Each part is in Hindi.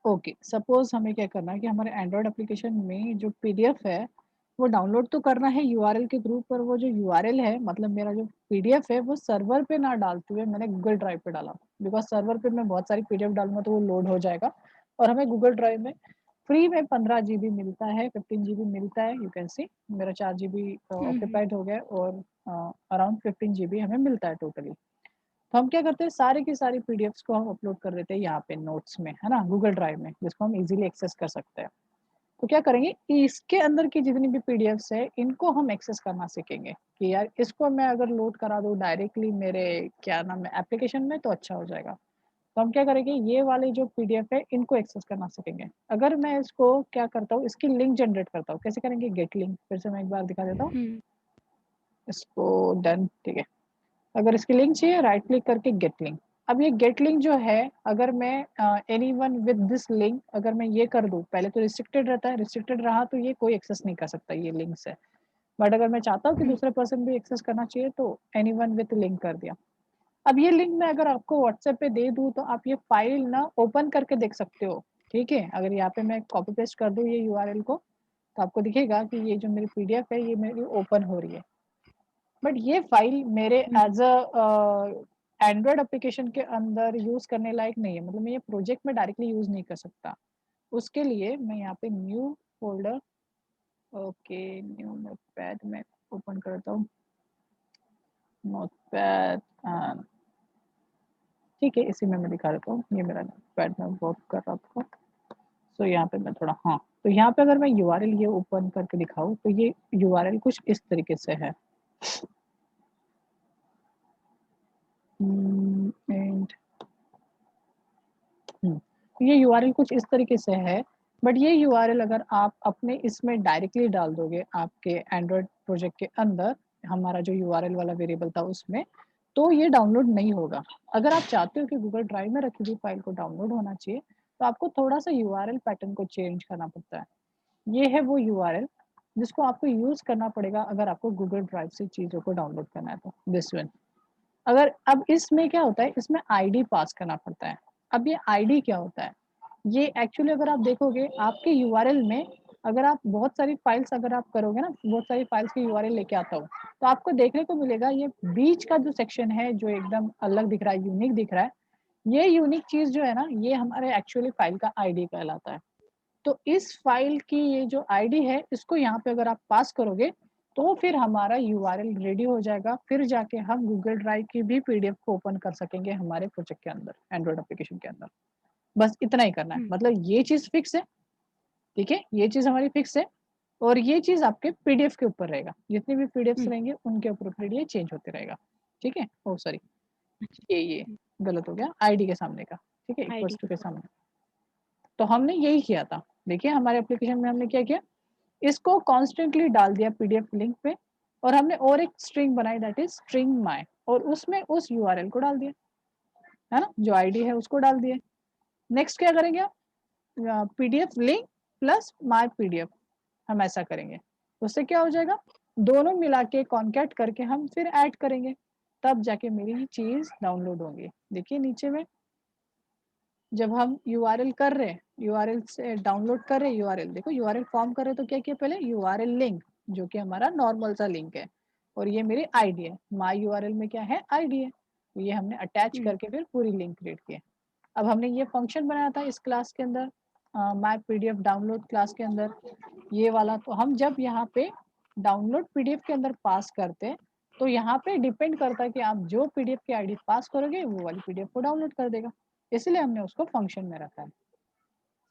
ओके, सपोज हमें क्या करना है कि हमारे एंड्रॉयड एप्लीकेशन में जो पीडीएफ है वो डाउनलोड तो करना है यूआरएल के थ्रू, पर वो जो यूआरएल है मतलब मेरा जो पीडीएफ है वो सर्वर पे ना डालते हुए मैंने गूगल ड्राइव पे डाला, बिकॉज सर्वर पे मैं बहुत सारी पीडीएफ डालूंगा तो वो लोड हो जाएगा। और हमें गूगल ड्राइव में फ्री में 15 GB मिलता है, 15 GB मिलता है, यू कैन सी मेरा 4 GB हम्म। ऑक्यूपाइड हो गया और अराउंड 15 GB हमें मिलता है टोटली। तो हम क्या करते हैं सारी की सारी पीडीएफ्स को हम अपलोड कर देते हैं यहाँ पे नोट्स में, है ना, गूगल ड्राइव में, जिसको हम इजीली एक्सेस कर सकते हैं। तो क्या करेंगे इसके अंदर की जितनी भी पीडीएफ्स है इनको हम एक्सेस करना सीखेंगे कि यार इसको मैं अगर लोड करा दूँ डायरेक्टली मेरे क्या नाम है एप्लीकेशन में तो अच्छा हो जाएगा। तो हम क्या करेंगे ये वाले जो पीडीएफ है इनको एक्सेस करना सीखेंगे। अगर मैं इसको क्या करता हूँ इसकी लिंक जनरेट करता हूँ, कैसे करेंगे, गेट लिंक, फिर से मैं एक बार दिखा देता हूँ हम्म। इसको, डन, ठीक है। अगर इसकी लिंक चाहिए राइट क्लिक करके गेट लिंक। अब ये गेट लिंक जो है अगर मैं एनीवन विद दिस लिंक अगर मैं ये कर दूं, पहले तो रिस्ट्रिक्टेड रहता है, रिस्ट्रिक्टेड रहा तो ये कोई एक्सेस नहीं कर सकता ये लिंक से, बट अगर मैं चाहता हूँ कि हम्म। दूसरे पर्सन भी एक्सेस करना चाहिए तो एनीवन विद लिंक कर दिया। अब ये लिंक मैं अगर आपको व्हाट्सएप पे दे दूं तो आप ये फाइल ना ओपन करके देख सकते हो, ठीक है। अगर यहाँ पे मैं कॉपी पेस्ट कर दूं ये यूआरएल को तो आपको दिखेगा कि ये जो मेरी पीडीएफ है ये मेरी ओपन हो रही है, बट ये फाइल मेरे हम्म। एज अ एंड्रॉयड एप्लीकेशन के अंदर यूज करने लायक नहीं है, मतलब मैं ये प्रोजेक्ट में डायरेक्टली यूज नहीं कर सकता। उसके लिए मैं यहाँ पे new folder, okay, new notepad में ओपन करता हूँ, नोटपैड, ठीक है, इसी में मैं दिखा देता हूँ, ये मेरा नोटपैड में वर्क कर रहा था। सो यहाँ पे मैं थोड़ा, हाँ, तो यहाँ पे अगर मैं यूआरएल ये ओपन करके दिखाऊँ तो ये यूआरएल कुछ इस तरीके से है, एंड ये यूआरएल कुछ इस तरीके से है, बट ये यूआरएल अगर आप अपने इसमें डायरेक्टली डाल दोगे आपके एंड्रॉयड प्रोजेक्ट के अंदर, हमारा जो यूआरएल वाला वेरिएबल था उसमें, तो ये डाउनलोड नहीं होगा। अगर आप चाहते हो कि गूगल ड्राइव में रखी हुई फाइल को डाउनलोड होना चाहिए तो आपको थोड़ा सा यूआरएल पैटर्न को चेंज करना पड़ता है। ये है वो यूआरएल जिसको आपको यूज करना पड़ेगा अगर आपको गूगल ड्राइव से चीजों को डाउनलोड करना है तो दिस वन। अगर अब इसमें क्या होता है, इसमें आईडी पास करना पड़ता है। अब ये आईडी क्या होता है, ये एक्चुअली अगर आप देखोगे आपके यूआरएल में, अगर आप बहुत सारी फाइल्स अगर आप करोगे ना, बहुत सारी फाइल्स की यूआरएल लेके आता हूँ तो आपको देखने को मिलेगा ये बीच का जो सेक्शन है जो एकदम अलग दिख रहा है, यूनिक दिख रहा है, ये यूनिक चीज जो है ना ये हमारे एक्चुअली फाइल का आईडी कहलाता है। तो इस फाइल की ये जो आईडी है इसको यहाँ पे अगर आप पास करोगे तो फिर हमारा यूआरएल रेडी हो जाएगा, फिर जाके हम गूगल ड्राइव की भी पीडीएफ को ओपन कर सकेंगे हमारे प्रोजेक्ट के अंदर, एंड्रॉइड एप्लीकेशन के अंदर। बस इतना ही करना है, हम्म। मतलब ये चीज फिक्स है, ठीक है, ये चीज हमारी फिक्स है। और ये चीज आपके पीडीएफ के ऊपर रहेगा, जितनी भी पीडीएफ हम्म। रहेंगे उनके ऊपर ये चेंज होते रहेगा, ठीक है। ओ सॉरी, ये गलत हो गया, आईडी के सामने का, ठीक है, इक्वल्स आईडी। टू के सामने। तो हमने यही किया था, देखिए हमारे एप्लीकेशन में हमने क्या किया, इसको कॉन्स्टेंटली डाल दिया पीडीएफ लिंक पे, और हमने और एक स्ट्रिंग बनाई दैट इज स्ट्रिंग माय, और उसमें उस यूआरएल को डाल दिया, है ना, जो आईडी है उसको डाल दिए। नेक्स्ट क्या करेंगे आप, PDF link plus my PDF, हम ऐसा करेंगे। उससे क्या हो जाएगा, दोनों मिला के कॉन्कैट करके हम फिर ऐड करेंगे, तब जाके मेरी चीज डाउनलोड होंगी। देखिए नीचे में जब हम यूआरएल कर रहे हैं, यूआरएल से डाउनलोड कर रहे हैं यूआरएल, देखो यूआरएल फॉर्म कर रहे हैं तो क्या किया पहले, यूआरएल लिंक जो कि हमारा नॉर्मल सा लिंक है, और ये मेरी आईडी है, माय यूआरएल में क्या है, आईडी है, तो ये हमने अटैच हम्म। करके फिर पूरी लिंक क्रिएट की है। अब हमने ये फंक्शन बनाया था इस क्लास के अंदर, माय पीडीएफ डाउनलोड क्लास के अंदर, ये वाला, तो हम जब यहाँ पे डाउनलोड पीडीएफ के अंदर पास करते हैं तो यहाँ पे डिपेंड करता है कि आप जो पीडीएफ की आईडी पास करोगे वो वाली पीडीएफ को डाउनलोड कर देगा, इसलिए हमने उसको फंक्शन में रखा है,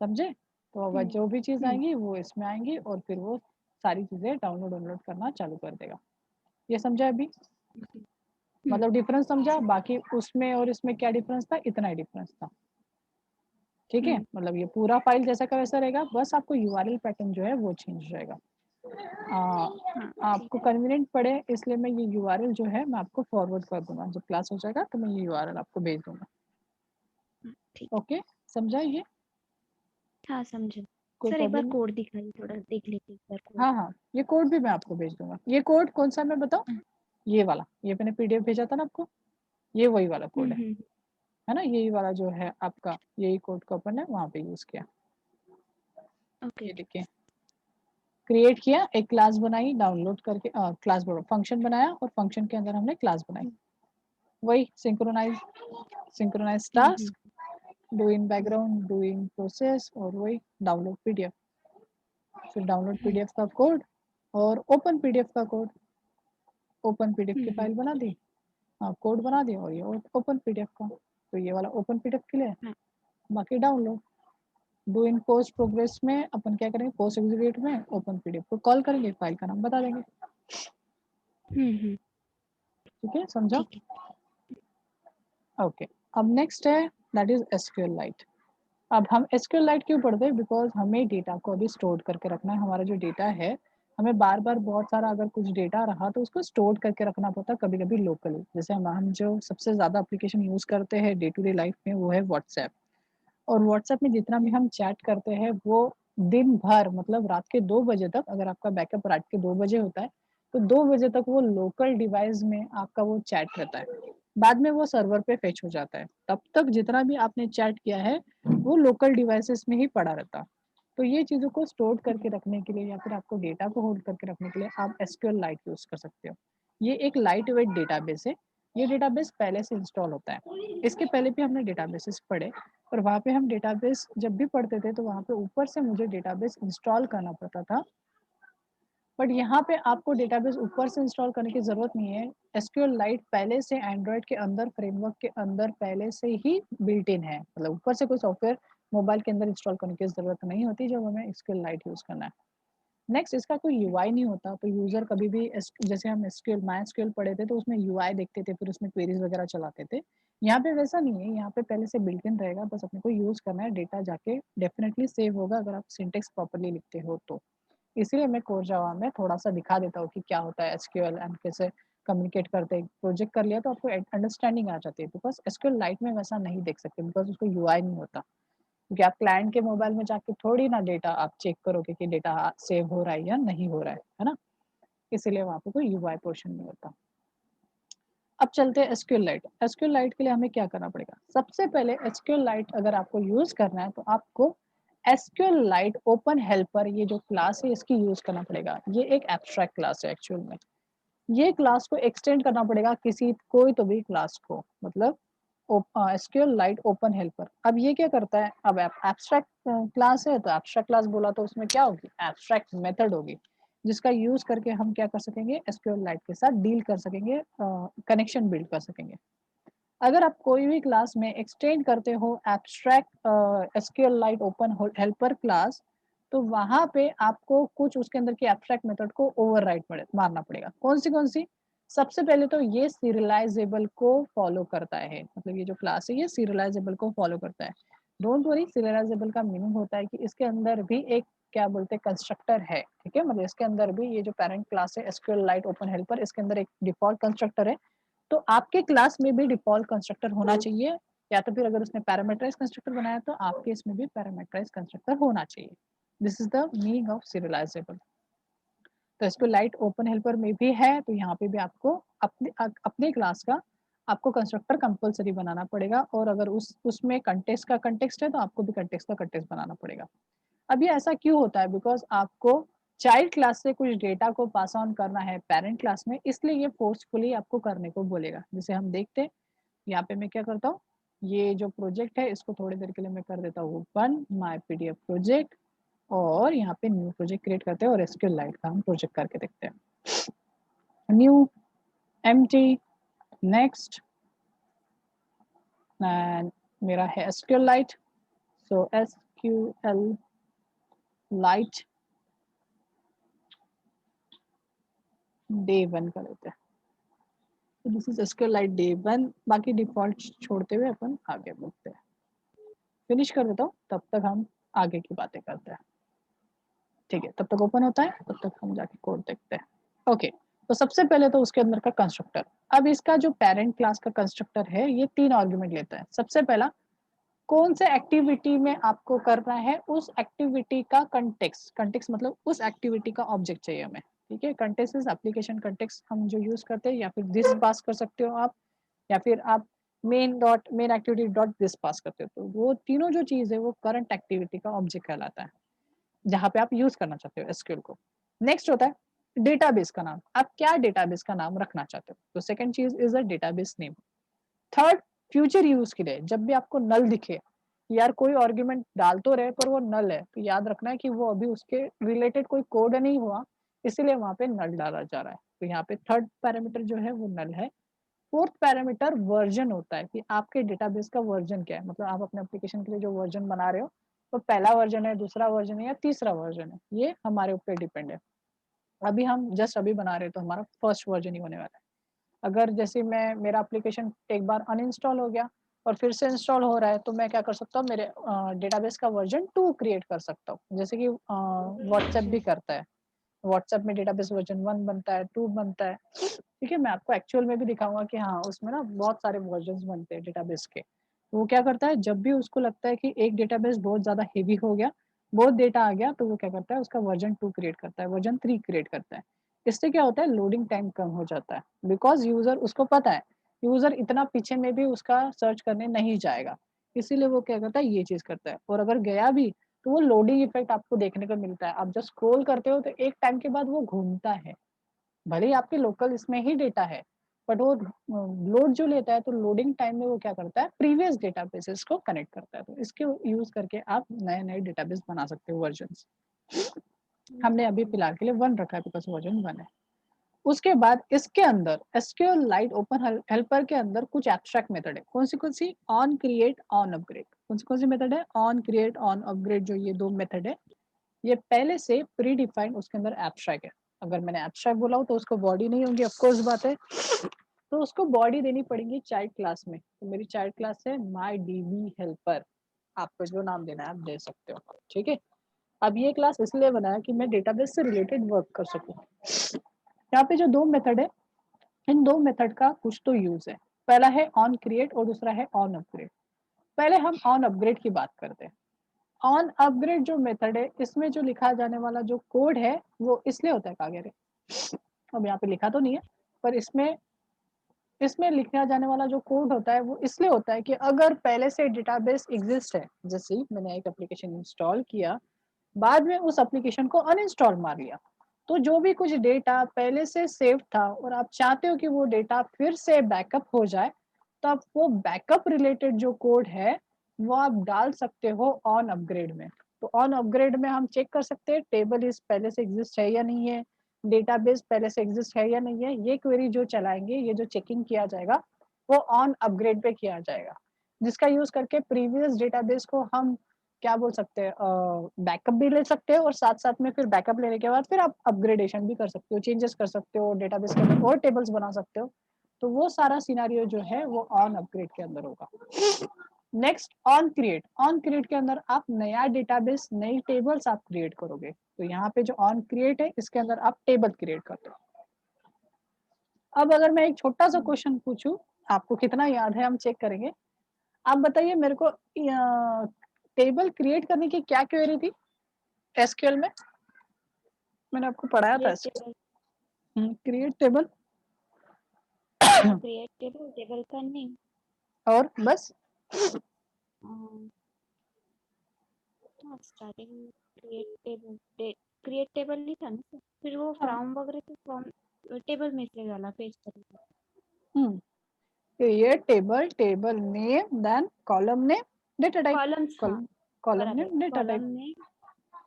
समझे। तो अगर हम्म। जो भी चीज हम्म। आएंगी वो इसमें आएंगी और फिर वो सारी चीजें डाउनलोड डाउनलोड करना चालू कर देगा। ये समझा अभी, हम्म। मतलब डिफरेंस समझा, बाकी उसमें और इसमें क्या डिफरेंस था, इतना ही डिफरेंस था, ठीक है। हम्म। मतलब ये पूरा फाइल जैसा का वैसा रहेगा, बस आपको यूआरएल पैटर्न जो है वो चेंज हो जाएगा। हाँ ठीक आपको है। कन्वीनियंट पड़े इसलिए मैं ये यूआरएल जो है मैं आपको फॉरवर्ड कर दूंगा, जब क्लास हो जाएगा तो मैं ये यूआरएल आपको भेज दूंगा, हाँ ठीक है। ओके, समझा ये, हाँ समझो। कोई सर एक बार प्रॉब्लम नहीं। कोड दिखाइए, थोड़ा देख लेते एक बार कोड। हाँ हाँ, ये कोड भी मैं आपको भेज दूंगा, ये कोड कौन सा मैं बताऊँ, ये वाला, ये मैंने पीडीएफ भेजा था ना आपको, ये वही वाला कोड है, हम्म। है ना, यही वाला जो है आपका, यही कोड का अपन ने वहां पे यूज किया। ओके ये देखिए, क्रिएट किया, एक क्लास बनाई डाउनलोड करके, क्लास बोलो फंक्शन बनाया, और फंक्शन के अंदर हमने क्लास बनाई। वही synchronize task, do in background, do in process, और वही डाउनलोड पीडीएफ। फिर डाउनलोड पीडीएफ का कोड और ओपन पीडीएफ का कोड, ओपन पीडीएफ की फाइल बना दी, कोड बना दिया, और ये ओपन पीडीएफ का, तो ये वाला ओपन पीडीएफ के लिए, बाकी download. Do in post progress में अपन क्या करेंगे, पोस्ट एग्जीक्यूट में ओपन पीडीएफ को कॉल करेंगे, फाइल का नाम बता देंगे। ठीक है, समझा? ठीक है। ओके, अब नेक्स्ट है दैट इज एसक्यूएल लाइट। अब हम एसक्यूएल लाइट क्यों पढ़ते हैं, बिकॉज हमें डेटा को अभी स्टोर करके रखना है। हमारा जो डेटा है, हमें बार बार बहुत सारा अगर कुछ डेटा रहा तो उसको स्टोर करके रखना पड़ता है, कभी कभी लोकली। जैसे हम जो सबसे ज़्यादा एप्लीकेशन यूज़ करते हैं डे टू डे लाइफ में, वो है व्हाट्सएप। और व्हाट्सएप में जितना भी हम चैट करते हैं, वो दिन भर, मतलब रात के 2 बजे तक, अगर आपका बैकअप रात के 2 बजे होता है, तो 2 बजे तक वो लोकल डिवाइस में आपका वो चैट रहता है। बाद में वो सर्वर पे फेच हो जाता है, तब तक जितना भी आपने चैट किया है वो लोकल डिवाइसेस में ही पड़ा रहता है। तो ये चीज़ों को स्टोर करके रखने के लिए, या फिर आपको डेटा को होल्ड करके रखने के लिए, आप एसक्यूएल लाइट यूज कर सकते हो। ये एक लाइट वेट डेटाबेस है। ये डेटाबेस पहले से इंस्टॉल होता है। इसके पहले भी हमने डेटाबेसेस पढ़े, और वहाँ पे हम डेटाबेस जब भी पढ़ते थे तो वहाँ पे ऊपर से मुझे डेटाबेस इंस्टॉल करना पड़ता था। बट यहाँ पे आपको डेटाबेस ऊपर से इंस्टॉल करने की ज़रूरत नहीं है। एसक्यूएल लाइट पहले से एंड्रॉयड के अंदर, फ्रेमवर्क के अंदर पहले से ही बिल्ट इन है, मतलब ऊपर से कोई सॉफ्टवेयर मोबाइल के अंदर इंस्टॉल करने की ज़रूरत नहीं होती जब हमें एसक्यूएल लाइट यूज़ करना है। नेक्स्ट, इसका कोई यूआई नहीं होता, तो यूज़र कभी भी जैसे हम एसक्यूएल माई एसक्यूएल पढ़े थे तो उसमें यूआई देखते थे, फिर उसमें क्वेरीज वगैरह चलाते थे। यहाँ पे वैसा नहीं है, यहाँ पे पहले से बिल्ट इन रहेगा, बस अपने को यूज़ करना है। डेटा जाके डेफिनेटली सेव होगा अगर आप सिंटेक्स प्रॉपरली लिखते हो तो। इसीलिए मैं कोर जावा में थोड़ा-सा दिखा देता हूँ कि क्या होता है एसक्यूएल एंड कैसे कम्युनिकेट करते हैं। प्रोजेक्ट कर लिया तो आपको अंडरस्टैंडिंग आ जाती है, बिकॉज़ एसक्यूएल लाइट में वैसा नहीं देख सकते, बिकॉज़ उसको यूआई नहीं होता। क्योंकि आप क्लाइंट के मोबाइल में जाके थोड़ी ना डेटा आप चेक करोगे कि डेटा सेव हो रहा है या नहीं हो रहा है ना? इसीलिए वहाँ पे कोई यूआई पोर्शन नहीं होता। अब चलते हैं एसक्यूएल लाइट। एसक्यूएल लाइट के लिए हमें क्या करना पड़ेगा? सबसे पहले एसक्यूएल लाइट अगर आपको यूज़ करना है तो आपको एसक्यूएल लाइट ओपन हेल्पर, ये जो क्लास है इसकी यूज़ करना पड़ेगा। ये एक एब्स्ट्रैक्ट क्लास है एक्चुअल में। ये क्लास को एक्सटेंड करना पड़ेगा किसी कोई तो भी क्लास को, मतलब एसक्यूएल लाइट ओपन हेल्पर। अब ये क्या करता है, अब एब्स्ट्रैक्ट क्लास है तो एब्स्ट्रैक्ट क्लास बोला तो उसमें क्या होगी, एब्स्ट्रैक्ट मेथड होगी, जिसका यूज करके हम क्या कर सकेंगे, एसक्यूएल लाइट के साथ डील कर सकेंगे, कनेक्शन बिल्ड कर सकेंगे। अगर आप कोई भी क्लास में एक्सटेंड करते हो abstract SQL light open helper class, तो वहां पे आपको कुछ उसके अंदर की एब्स्ट्रैक्ट मेथड को ओवरराइड मारना पड़ेगा। कौन सी? सबसे पहले तो ये सीरियलाइजेबल को फॉलो करता है, मतलब ये जो क्लास है ये सीरियलाइजेबल को फॉलो करता है। डोंट वरी, सीरियलाइजेबल का मीनिंग होता है कि इसके अंदर भी एक क्या बोलते हैं कंस्ट्रक्टर है, ठीक है, मतलब इसके अंदर भी ये जो पेरेंट क्लास है एसक्यूएल लाइट ओपन हेल्पर, इसके अंदर एक डिफॉल्ट कंस्ट्रक्टर है। तो आपके क्लास में भी डिफॉल्ट कंस्ट्रक्टर होना चाहिए, या तो फिर अगर उसने पैरामीटराइज कंस्ट्रक्टर बनाया तो आपके इसमें भी पैरामीटराइज कंस्ट्रक्टर होना चाहिए। This is the meaning of serialisable. तो इसको लाइट ओपन हेल्पर में भी है, तो यहाँ पे भी आपको अपने क्लास का आपको कंस्ट्रक्टर कंपलसरी बनाना पड़ेगा, और अगर उसमें कंटेक्स्ट का कंटेक्स्ट है तो आपको भी कंटेक्स्ट का कंटेक्स्ट बनाना पड़ेगा। अब ये ऐसा क्यों होता है, बिकॉज आपको चाइल्ड क्लास से कुछ डेटा को पास ऑन करना है पेरेंट क्लास में, इसलिए ये फोर्सफुली आपको करने को बोलेगा। जैसे हम देखते हैं, यहाँ पे मैं क्या करता हूँ, ये जो प्रोजेक्ट है इसको थोड़ी देर के लिए मैं कर देता हूँ ओपन माय पीडीएफ प्रोजेक्ट, और यहाँ पे न्यू प्रोजेक्ट क्रिएट करते हैं और एसक्यूएल लाइट का हम प्रोजेक्ट करके देखते हैं। न्यू, एम्प्टी, नेक्स्ट, एंड मेरा है एसक्यूएल लाइट, सो एसक्यूएल लाइट डे 1 कर देते हैं। तो this is SQL light day 1, बाकी डिफॉल्ट छोड़ते हुए अपन आगे बढ़ते हैं। फिनिश कर देता हूँ, तब तक हम आगे की बातें करते हैं। ठीक है, तब तक ओपन होता है, तब तक हम जाके कोड देखते हैं। ओके, तो सबसे पहले तो उसके अंदर का कंस्ट्रक्टर। अब इसका जो पेरेंट क्लास का कंस्ट्रक्टर है ये 3 आर्गुमेंट लेता है। सबसे पहला, कौन से एक्टिविटी में आपको करना है उस एक्टिविटी का कंटेक्स्ट, कंटेक्स्ट मतलब उस एक्टिविटी का ऑब्जेक्ट चाहिए हमें, ठीक है। कंटेक्स्ट इज एप्लीकेशन कंटेक्स्ट हम जो यूज करते हैं, या फिर दिस पास कर सकते हो आप, या फिर आप मेन एक्टिविटी डॉट दिस पास करते हो, तो वो तीनों जो चीज है वो करंट एक्टिविटी का ऑब्जेक्ट कहलाता है, जहाँ पे आप यूज करना चाहते हो एसक्यूएल को। नेक्स्ट होता है डेटाबेस का नाम, आप क्या डेटाबेस का नाम रखना चाहते हो, तो सेकंड चीज is a database name. Third, future use के लिए जब भी आपको नल दिखे, यार कोई आर्गुमेंट डाल तो रहे पर वो नल है, तो याद रखना है कि वो अभी उसके रिलेटेड कोई कोड नहीं हुआ, इसीलिए वहां पे नल डाला जा रहा है, तो यहाँ पे थर्ड पैरामीटर जो है वो नल है। फोर्थ पैरामीटर वर्जन होता है कि आपके डेटाबेस का वर्जन क्या है, मतलब आप अपने एप्लीकेशन के लिए जो वर्जन बना रहे हो वो पहला वर्जन है, दूसरा वर्जन है या तीसरा वर्जन है, ये हमारे ऊपर डिपेंड है। अभी हम जस्ट अभी बना रहे हैं तो हमारा फर्स्ट वर्जन ही होने वाला है। अगर जैसे मैं मेरा एप्लीकेशन एक बार अनइंस्टॉल हो गया और फिर से इंस्टॉल हो रहा है, तो मैं क्या कर सकता हूँ, मेरे डेटाबेस का वर्जन 2 क्रिएट कर सकता हूँ, जैसे कि व्हाट्सएप भी करता है। व्हाट्सएप में डेटाबेस वर्जन 1 बनता है, 2 बनता है। ठीक है, मैं आपको एक्चुअल में भी दिखाऊंगा कि हाँ उसमें ना बहुत सारे वर्जन बनते हैं डेटाबेस के। तो वो क्या करता है, जब भी उसको लगता है कि एक डेटाबेस बहुत ज्यादा हेवी हो गया, बहुत डेटा आ गया, तो वो क्या करता है, उसका वर्जन 2 क्रिएट करता है, वर्जन 3 क्रिएट करता है। इससे क्या होता है, लोडिंग टाइम कम हो जाता है, बिकॉज यूजर उसको पता है यूजर इतना पीछे में भी उसका सर्च करने नहीं जाएगा, इसीलिए वो क्या करता है, ये चीज करता है। और अगर गया भी तो वो लोडिंग इफेक्ट आपको देखने को मिलता है, आप जब स्क्रॉल करते हो तो एक टाइम के बाद वो घूमता है, भले ही आपके लोकल इसमें ही डेटा है, बट वो लोड जो लेता है, तो लोडिंग टाइम में वो क्या करता है, प्रीवियस डेटाबेसेस को कनेक्ट करता है, तो इसके यूज करके आप नए नए डेटाबेस बना सकते हो वर्जन। हमने अभी फिलहाल के लिए 1 रखा है बिकॉज वर्जन 1 है। उसके बाद इसके अंदर एसक्यूएल लाइट ओपन हेल्पर के अंदर कुछ एब्स्ट्रैक्ट मेथड है, कौन सी, ऑन क्रिएट ऑन अपग्रेड। कौन सी मेथड है, ऑन क्रिएट ऑन अपग्रेड, जो ये 2 मेथड है, ये पहले से प्री डिफाइंड उसके अंदर एब्स्ट्रैक्ट है। अगर मैंने एब्स्ट्रैक्ट बोला हो तो उसको बॉडी नहीं होगी, ऑफकोर्स बात है, तो उसको बॉडी देनी पड़ेगी चाइल्ड क्लास में, तो मेरी चाइल्ड क्लास है माई डीबी हेल्पर, आपको जो नाम देना है आप दे सकते हो। ठीक है, अब ये क्लास इसलिए बनाया कि मैं डेटाबेस से रिलेटेड वर्क कर सकूं। यहाँ पे जो 2 मेथड है, इन 2 मेथड का कुछ तो यूज है, पहला है ऑन क्रिएट और दूसरा है ऑन अपग्रेड। पहले हम ऑन अपग्रेड की बात करते हैं। ऑन अपग्रेड जो मेथड है, इसमें जो लिखा जाने वाला जो कोड है वो इसलिए होता है, कागेरे अब यहाँ पे लिखा तो नहीं है, पर इसमें इसमें लिखा जाने वाला जो कोड होता है वो इसलिए होता है कि अगर पहले से डेटाबेस एग्जिस्ट है, जैसे मैंने एक एप्लीकेशन इंस्टॉल किया, बाद में उस एप्लीकेशन को अनइंस्टॉल मार लिया, तो जो भी कुछ डेटा पहले से सेव था और आप चाहते हो कि वो डेटा फिर से बैकअप हो जाए, तो आप वो बैकअप रिलेटेड जो कोड है वो आप डाल सकते हो ऑन अपग्रेड में। तो ऑन अपग्रेड में हम चेक कर सकते हैं टेबल इस पहले से एग्जिस्ट है या नहीं है, डेटाबेस पहले से एग्जिस्ट है या नहीं है, ये क्वेरी जो चलाएंगे, ये जो चेकिंग किया जाएगा वो ऑन अपग्रेड पे किया जाएगा, जिसका यूज करके प्रीवियस डेटाबेस को हम क्या बोल सकते हैं, बैकअप भी ले सकते हो, और साथ साथ में फिर बैकअप लेने के बाद फिर आप अपग्रेडेशन भी कर सकते हो, चेंजेस कर सकते हो डेटाबेस के अंदर और टेबल्स बना सकते हो। तो वो सारा सिनारियो जो है वो ऑन अपग्रेड के अंदर होगा। नेक्स्ट ऑन क्रिएट के अंदर आप नया डेटाबेस, नई टेबल्स आप क्रिएट करोगे, तो यहाँ पे जो ऑन क्रिएट है इसके अंदर आप टेबल क्रिएट करते हो। अब अगर मैं एक छोटा सा क्वेश्चन पूछूं, आपको कितना याद है हम चेक करेंगे, आप बताइए मेरे को, टेबल क्रिएट करने की क्या क्वेरी थी एसक्यूएल में, मैंने आपको पढ़ाया था क्रिएट इसको। Table, create table create table, table का नेम, और बस, starting create table, create table नहीं था ना, फिर वो हाँ, फ्रॉम वगैरह तो फ्रॉम टेबल में से डाला पेज करके। Create table, table name, then column name, data type, columns, हाँ कॉलम कॉलम बराबर, नेम, डेटा कॉलम टाइप, में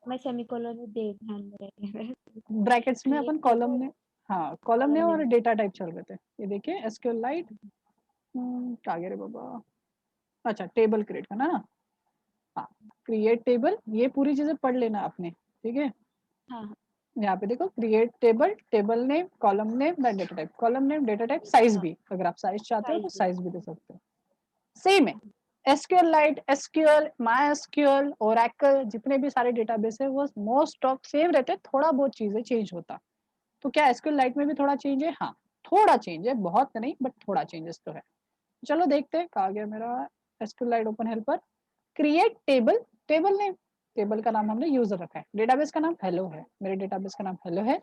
मैं सेमीकोलन में दे ध्यान में रखे। ब्रैकेट्स में क्रिएट अपन कॉलम टेबल, नेम, हाँ कॉलम कॉलम नेम और नेम, डेटा टाइप चल रहे थे। ये देखिए एसक्यूएल लाइट, क्या गे रे बाबा, अच्छा टेबल क्रिएट करना ना, हाँ क्रिएट टेबल, ये पूरी चीजें पढ़ लेना आपने, ठीक है। हाँ हाँ यहाँ पे देखो create table, table name, column name, then data type, column name, data type, size हाँ, भी, अगर आप साइज चाहते हो तो साइज भी, साइज भी दे सकते हो। सेम है, SQL light, SQL, my SQL, Oracle, जितने भी सारे डेटाबेस है वो मोस्ट ऑफ सेम रहते हैं, थोड़ा बहुत चीजें चेंज होता। तो क्या एसक्यूएल लाइट में भी थोड़ा चेंज है, हाँ थोड़ा चेंज है, बहुत नहीं बट थोड़ा चेंजेस तो है। चलो देखते हैं कहा गया मेरा SQL light open helper, create table, table name, table का नाम हमने यूजर रखा है, डेटाबेस का नाम हेलो है, मेरे डेटाबेस का नाम हेलो है,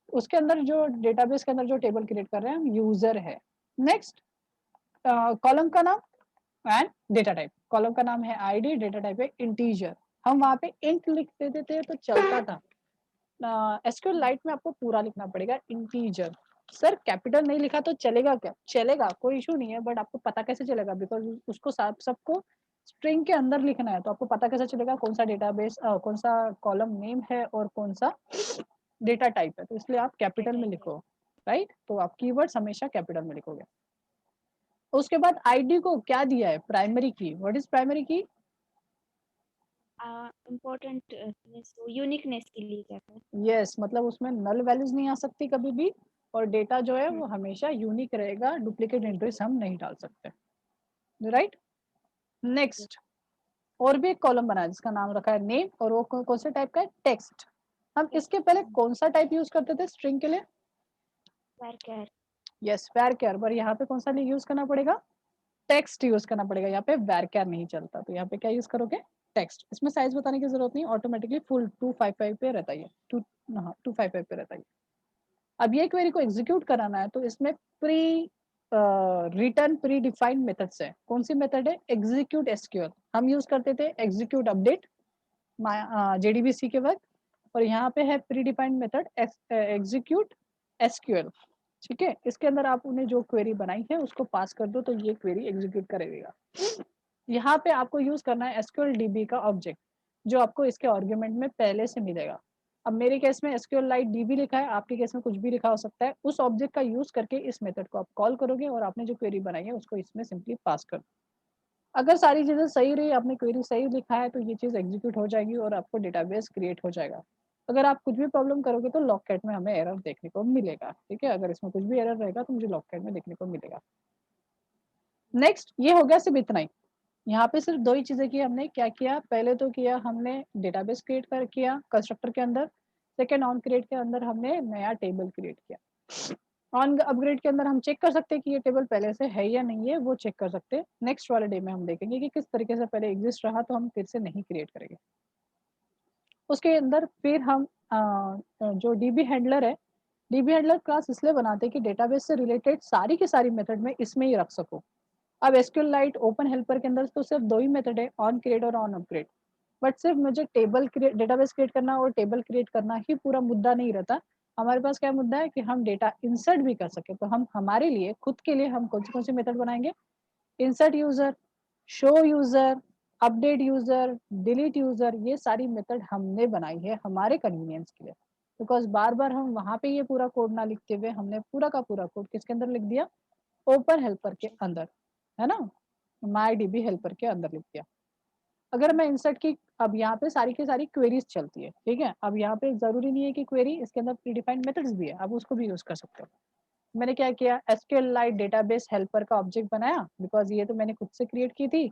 उसके अंदर जो डेटाबेस के अंदर जो टेबल क्रिएट कर रहे हैं हम यूजर है। नेक्स्ट कॉलम का नाम एंड डेटा टाइप। कॉलम का नाम है आईडी, डेटा टाइप है इंटीजर। हम वहां पे इंट लिख देते थे तो चलता था। एसक्यूएल लाइट में आपको पूरा लिखना पड़ेगा इंटीजर। सर कैपिटल नहीं लिखा तो चलेगा क्या? चलेगा, कोई इशू नहीं है, बट आपको पता कैसे चलेगा? बिकॉज उसको सबको स्ट्रिंग के अंदर लिखना है, तो आपको पता कैसे चलेगा कौन सा डेटाबेस, कौन सा कॉलम नेम है और कौन सा डेटा टाइप है? तो इसलिए आप कैपिटल में लिखो, राइट? तो आप कीवर्ड्स हमेशा कैपिटल में लिखोगे। उसके बाद आईडी को क्या दिया है? प्राइमरी की। व्हाट इज प्राइमरी की? इम्पोर्टेंट यूनिकनेस के लिए कहते हैं। यस, मतलब उसमें नल वैल्यूज नहीं आ सकती कभी भी, और डेटा जो है वो हमेशा यूनिक रहेगा, डुप्लीकेट एंट्रीज हम नहीं डाल सकते, राइट? नेक्स्ट, और भी एक कॉलम बना है जिसका नाम रखा है नेम, और वो कौन से टाइप का है? टेक्स्ट। हम इसके पहले कौन सा टाइप यूज करते थे स्ट्रिंग के लिए? varchar yes, varchar। पर यहाँ पे कौन सा यूज करना पड़ेगा? टेक्स्ट यूज करना पड़ेगा। यहाँ पे varchar नहीं चलता, तो यहाँ पे क्या यूज करोगे? टेक्स्ट। इसमें साइज बताने की जरूरत नहीं, ऑटोमेटिकली फुल 255 पे रहता है, 255 पे रहता है। अब ये क्वेरी को एग्जीक्यूट कराना है, तो इसमें pre return pre defined methods है। कौन सी मेथड है? Execute SQL. हम यूज करते थे एग्जीक्यूट अपडेट जेडीबीसी के वक्त, और यहाँ पे है pre defined method execute SQL. ठीक है, इसके अंदर आप उन्हें जो क्वेरी बनाई है उसको पास कर दो, तो ये क्वेरी एग्जीक्यूट करेगा। यहाँ पे आपको यूज करना है एसक्यूएल डीबी का ऑब्जेक्ट, जो आपको इसके आर्ग्यूमेंट में पहले से मिलेगा। अब मेरे केस में एसक्यूएल लाइट डीबी लिखा है, आपके केस में कुछ भी लिखा हो सकता है। उस ऑब्जेक्ट का यूज करके इस मेथड को आप कॉल करोगे, और आपने जो क्वेरी बनाई है उसको इसमें सिंपली पास कर दो। अगर सारी चीजें सही रही, आपने क्वेरी सही लिखा है, तो ये चीज एग्जीक्यूट हो जाएगी और आपको डेटाबेस क्रिएट हो जाएगा। अगर आप कुछ भी प्रॉब्लम करोगे तो लॉगकैट में हमें एरर देखने को मिलेगा। ठीक है, अगर इसमें कुछ भी एरर रहेगा तो मुझे लॉगकैट में देखने को मिलेगा। नेक्स्ट, ये हो गया सिर्फ इतना ही। यहाँ पे सिर्फ दो ही चीजें की हमने। क्या किया? पहले तो किया हमने डेटाबेस क्रिएट कर किया कंस्ट्रक्टर के अंदर। सेकेंड, ऑन क्रिएट के अंदर हमने नया टेबल क्रिएट किया। ऑन अपग्रेड के अंदर हम चेक कर सकते हैं कि ये टेबल पहले से है या नहीं है, वो चेक कर सकते हैं। नेक्स्ट वाले डे में हम देखेंगे कि किस तरीके से पहले एग्जिस्ट रहा, तो हम फिर से नहीं क्रिएट करेंगे। उसके अंदर फिर हम जो डीबी हैंडलर है, डीबी हैंडलर क्लास इसलिए बनाते हैं कि डेटाबेस से रिलेटेड सारी की सारी मेथड में इसमें ही रख सको। अब एसक्यूएल लाइट ओपन हेल्पर के अंदर तो सिर्फ दो ही मेथड है, ऑन क्रिएट और ऑन अपग्रेड। बट सिर्फ मुझे टेबल क्रिएट, डेटाबेस क्रिएट करना और टेबल क्रिएट करना ही पूरा मुद्दा नहीं रहता। हमारे पास क्या मुद्दा है कि हम डेटा इंसर्ट भी कर सके। तो हम हमारे लिए खुद के लिए हम कौन सी मेथड बनाएंगे? Insert user, show user, update user, delete user, ये सारी मेथड हमने बनाई है हमारे कन्वीनियंस के लिए। बिकॉज बार बार हम वहां पे ये पूरा कोड ना लिखते हुए हमने पूरा का पूरा कोड किसके अंदर लिख दिया? ओपन हेल्पर के अंदर, है ना, माई डीबी हेल्पर के अंदर लिख दिया। अगर मैं इंसर्ट की, अब यहाँ पे सारी की सारी क्वेरीज चलती है, ठीक है। अब यहाँ पे जरूरी नहीं है कि क्वेरी, इसके अंदर प्रीडिफाइंड मेथड्स भी है, आप उसको भी यूज कर सकते हो। मैंने क्या किया? एसक्यूएल लाइट डेटाबेस हेल्पर का ऑब्जेक्ट बनाया, बिकॉज ये तो मैंने खुद से क्रिएट की थी।